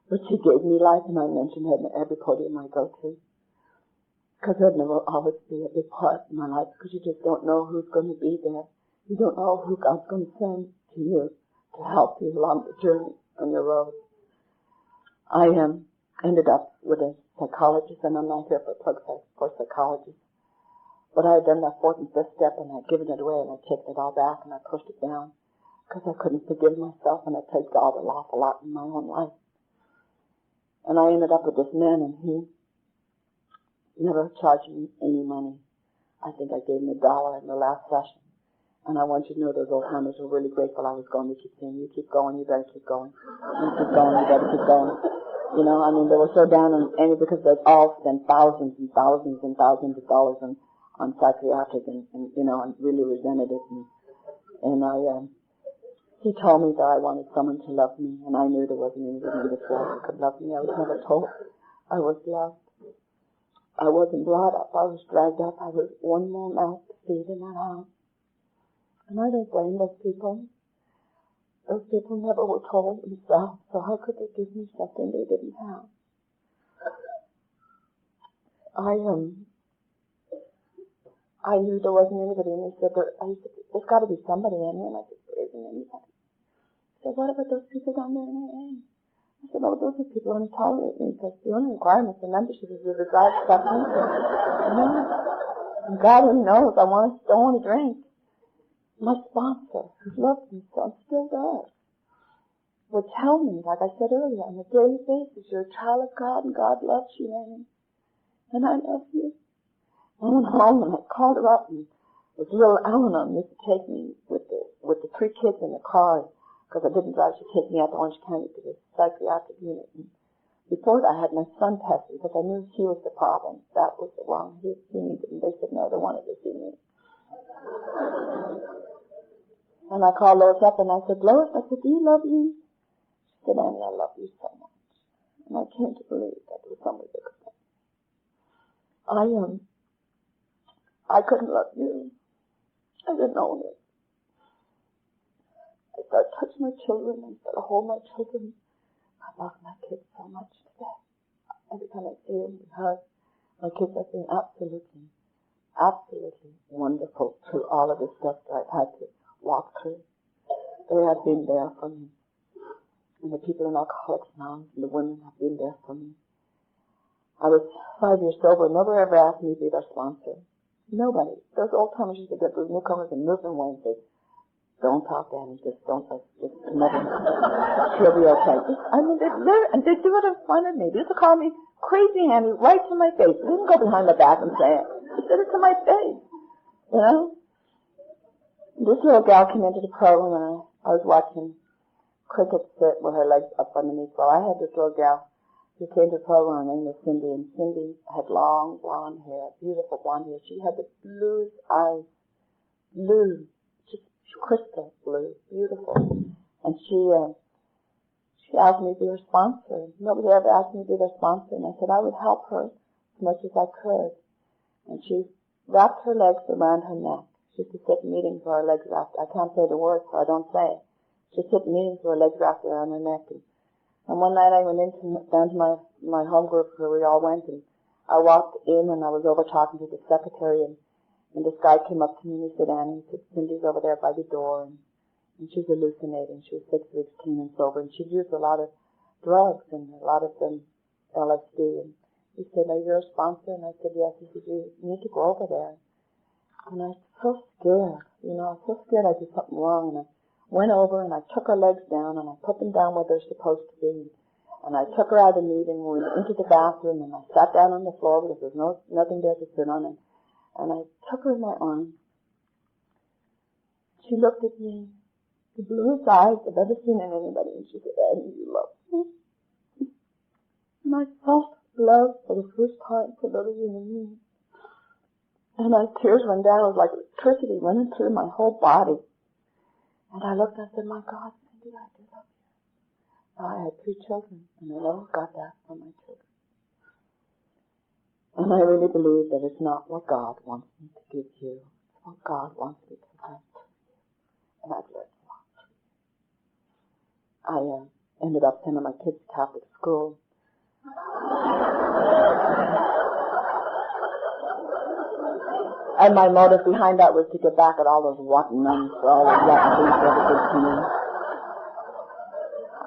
Speaker 2: but she gave me life, and I mention Edna every podium I go to. Because Edna will always be a big part in my life, because you just don't know who's going to be there. You don't know who God's going to send to you to help you along the journey on your road. I ended up with a psychologist, and I'm not here for plug for psychologists. But I had done that 4th and 5th step, and I'd given it away, and I'd taken it all back, and I pushed it down, because I couldn't forgive myself, and I played God an awful lot in my own life. And I ended up with this man, and he never charged me any money. I think I gave him $1 in the last session. And I want you to know those old timers were really grateful I was going. They keep saying, you keep going, you better keep going. You keep going, you better keep going. You know, I mean, they were so down on Amy because they'd all spent thousands and thousands and thousands of dollars on psychiatric and you know, and really resented it. And he told me that I wanted someone to love me, and I knew there wasn't anybody in this world who could love me. I was never told I was loved. I wasn't brought up. I was dragged up. I was one more mouth to feed in that house. And I don't blame those people. Those people never were told themselves, so how could they give me something they didn't have? I knew there wasn't anybody, and they said, there's got to be somebody in here, and I said, there isn't anybody. They said, what about those people down there in AA? I said, oh, those are people who don't tolerate me, because the only requirement for membership is the desire to stop drinking. And God only knows I don't want to drink. My sponsor, who loves me so, and still does, would tell me, like I said earlier, on a daily basis, you're a child of God, and God loves you, Annie. And I love you. I went home and I called her up, and this little Al-Anon used to take me with the 3 kids in the car, because I didn't drive. She'd take me out to Orange County to the psychiatric unit. And before that, I had my son tested, because I knew he was the problem. That was the wrong. He needed, and they said no, they wanted to see me. And I called Lois up and I said, Lois, I said, do you love me? She said, Annie, I love you so much. And I came to believe that there was somebody that could love me. I couldn't love you. I didn't own it. I started touching my children and started holding my children. I love my kids so much today. Every time I see them and hug, my kids are being absolutely wonderful through all of the stuff that I've had to walk through. They have been there for me. And the people in Alcoholics Anonymous and the women have been there for me. I was 5 years sober. Nobody ever asked me to be their sponsor. Nobody. Those old timers used to get those newcomers and move them away and say, don't talk to Annie, just come over. She'll be okay. They do it in front of me. They used to call me crazy Annie right to my face. They didn't go behind my back and say it. They did it to my face. You know? This little gal came into the program, and I was watching Cricket sit with her legs up underneath. Well, I had this little gal who came to the program. Her name was Cindy, and Cindy had long blonde hair, beautiful blonde hair. She had the bluest eyes, blue, just crystal blue, beautiful. And she asked me to be her sponsor. Nobody ever asked me to be their sponsor, and I said I would help her as much as I could. And she wrapped her legs around her neck. She used to sit in meetings with her legs wrapped. I can't say the words, so I don't say it. She'd sit in meetings with her legs wrapped around her neck. And one night I went down to my home group where we all went, and I walked in and I was over talking to the secretary, and this guy came up to me and he said, Annie, Cindy's over there by the door, and she's hallucinating. She was 6 weeks clean and sober, and she'd used a lot of drugs and a lot of LSD. And he said, are you a sponsor? And I said, yes. He said, you need to go over there. And I was so scared, I was so scared I'd do something wrong. And went over and I took her legs down and I put them down where they're supposed to be. And I took her out of the meeting, we went into the bathroom, and I sat down on the floor because there's nothing there to sit on. And I took her in my arms. She looked at me, the bluest eyes I've ever seen in anybody, and she said, "Annie, you love me." And I felt love for the first time for another human being. And my tears went down. It was like electricity running through my whole body. And I looked and I said, "My God, Cindy, I do love you." Now, I had 3 children, and I never got that from my children. And I really believe that it's not what God wants me to give you. It's what God wants me to have. And I've learned a lot. I ended up sending my kids to Catholic school. And my motive behind that was to get back at all those rotten nuns for all those rotten things they ever did to me.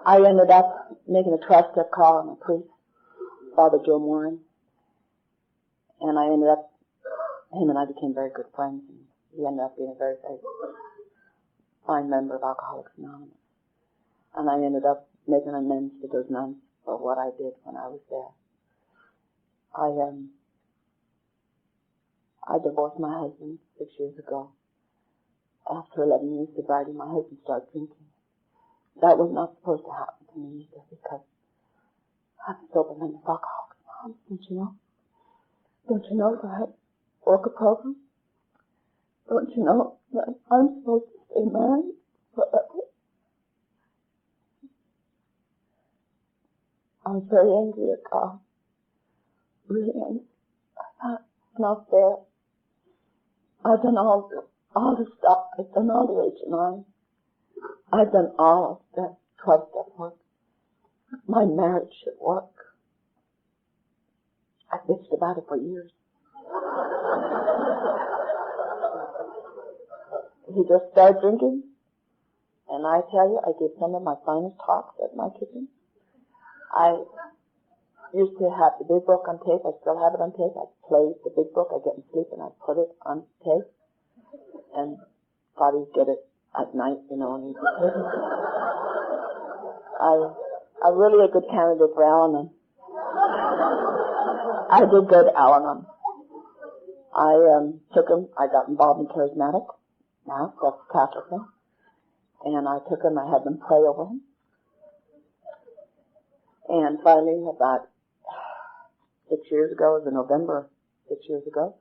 Speaker 2: I ended up making a 12-step call on a priest, Father Joe Morin. And I ended up, him and I became very good friends. And he ended up being a very, very fine member of Alcoholics Anonymous. And I ended up making amends to those nuns for what I did when I was there. I divorced my husband 6 years ago. After 11 years sobriety, my husband started drinking. That was not supposed to happen to me either, because I'm a sober member of Alcoholics Anonymous, don't you know? Don't you know that I have worker program? Don't you know that I'm supposed to stay married forever? I was very angry at God. Really angry. It's not fair. I've done all the stuff. I've done all the H&I. I've done all of that 12-step work. My marriage should work. I bitched about it for years. He just started drinking, and I tell you, I gave some of my finest talks at my kitchen. I used to have the big book on tape. I still have it on tape. I play the big book. I get in sleep and I put it on tape. And probably get it at night, you know. And I'm really a good candidate for Al-Anon. I did go to Al-Anon. I took him. I got involved in charismatic mass. That's a Catholic thing. And I took him. I had them pray over him. And finally, about 6 years ago, it was in November 6 years ago,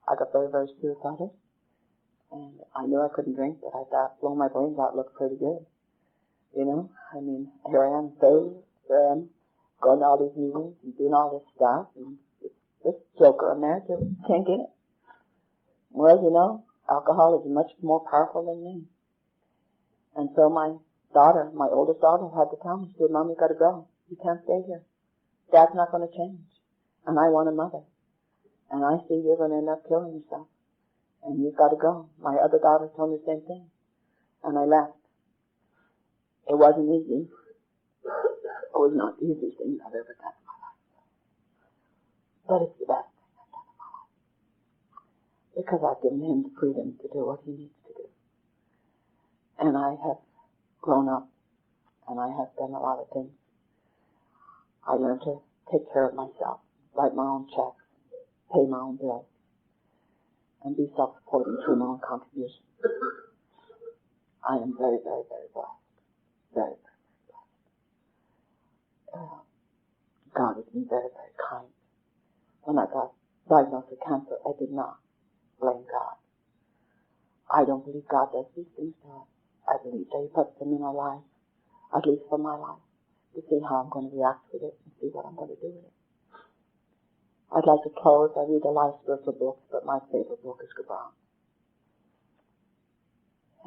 Speaker 2: I got very, very suicidal. And I knew I couldn't drink, but I thought blowing my brains out looked pretty good. You know, I mean, here I am, saved, here I am, going to all these meetings and doing all this stuff, and this joker America can't get it. Well, you know, alcohol is much more powerful than me. And so my daughter, my oldest daughter, had to tell me, she said, "Mom, you gotta go. You can't stay here. Dad's not going to change. And I want a mother. And I see you're going to end up killing yourself. And you've got to go." My other daughter told me the same thing. And I left. It wasn't easy. It was not the easiest thing I've ever done in my life. But it's the best thing I've done in my life. Because I've given him the freedom to do what he needs to do. And I have grown up. And I have done a lot of things. I learned to take care of myself, write my own checks, pay my own bills, and be self-supporting through my own contributions. I am very, very, very blessed. Very, very, very blessed. God has been very, very kind. When I got diagnosed with cancer, I did not blame God. I don't believe God does these things to us. I believe that He puts them in our lives, at least for my life, to see how I'm going to react with it and see what I'm going to do with it. I'd like to close. I read a lot of spiritual books, but my favorite book is Gabon.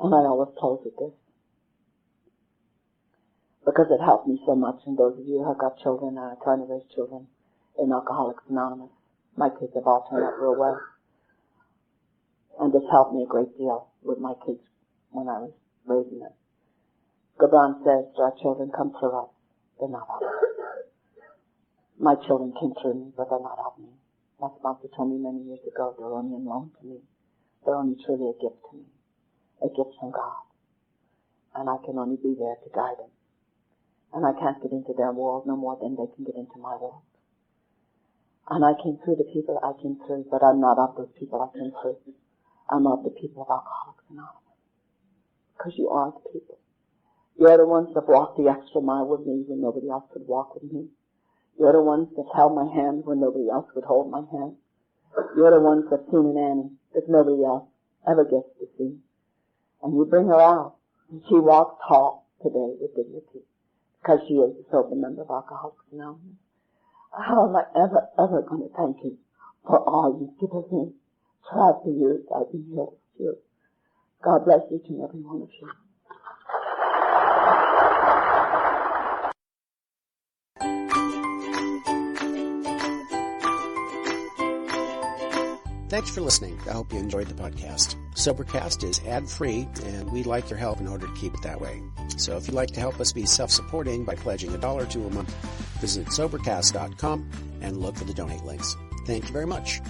Speaker 2: And I always close with this, because it helped me so much. And those of you who have got children and are trying to raise children in Alcoholics Anonymous, my kids have all turned out real well. And this helped me a great deal with my kids when I was raising them. Gabon says, "Our children come through us. They're not of us." My children came through me, but they're not of me. My sponsor told me many years ago, they're only a loan to me. They're only truly a gift to me. A gift from God. and I can only be there to guide them. And I can't get into their world no more than they can get into my world. And I came through the people I came through, but I'm not of those people I came through. I'm of the people of Alcoholics Anonymous. Because you are the people. You're the ones that walked the extra mile with me when nobody else would walk with me. You're the ones that held my hand when nobody else would hold my hand. You're the ones that seen an Annie that nobody else ever gets to see. And you bring her out, and she walks tall today with dignity, because she is a sober member of Alcoholics Anonymous. How am I ever going to thank you for all you've given me throughout the years I've been here with you? God bless each and every one of you.
Speaker 1: Thanks for listening. I hope you enjoyed the podcast. Sobercast is ad-free, and we'd like your help in order to keep it that way. So if you'd like to help us be self-supporting by pledging $1 or $2 a month, visit Sobercast.com and look for the donate links. Thank you very much.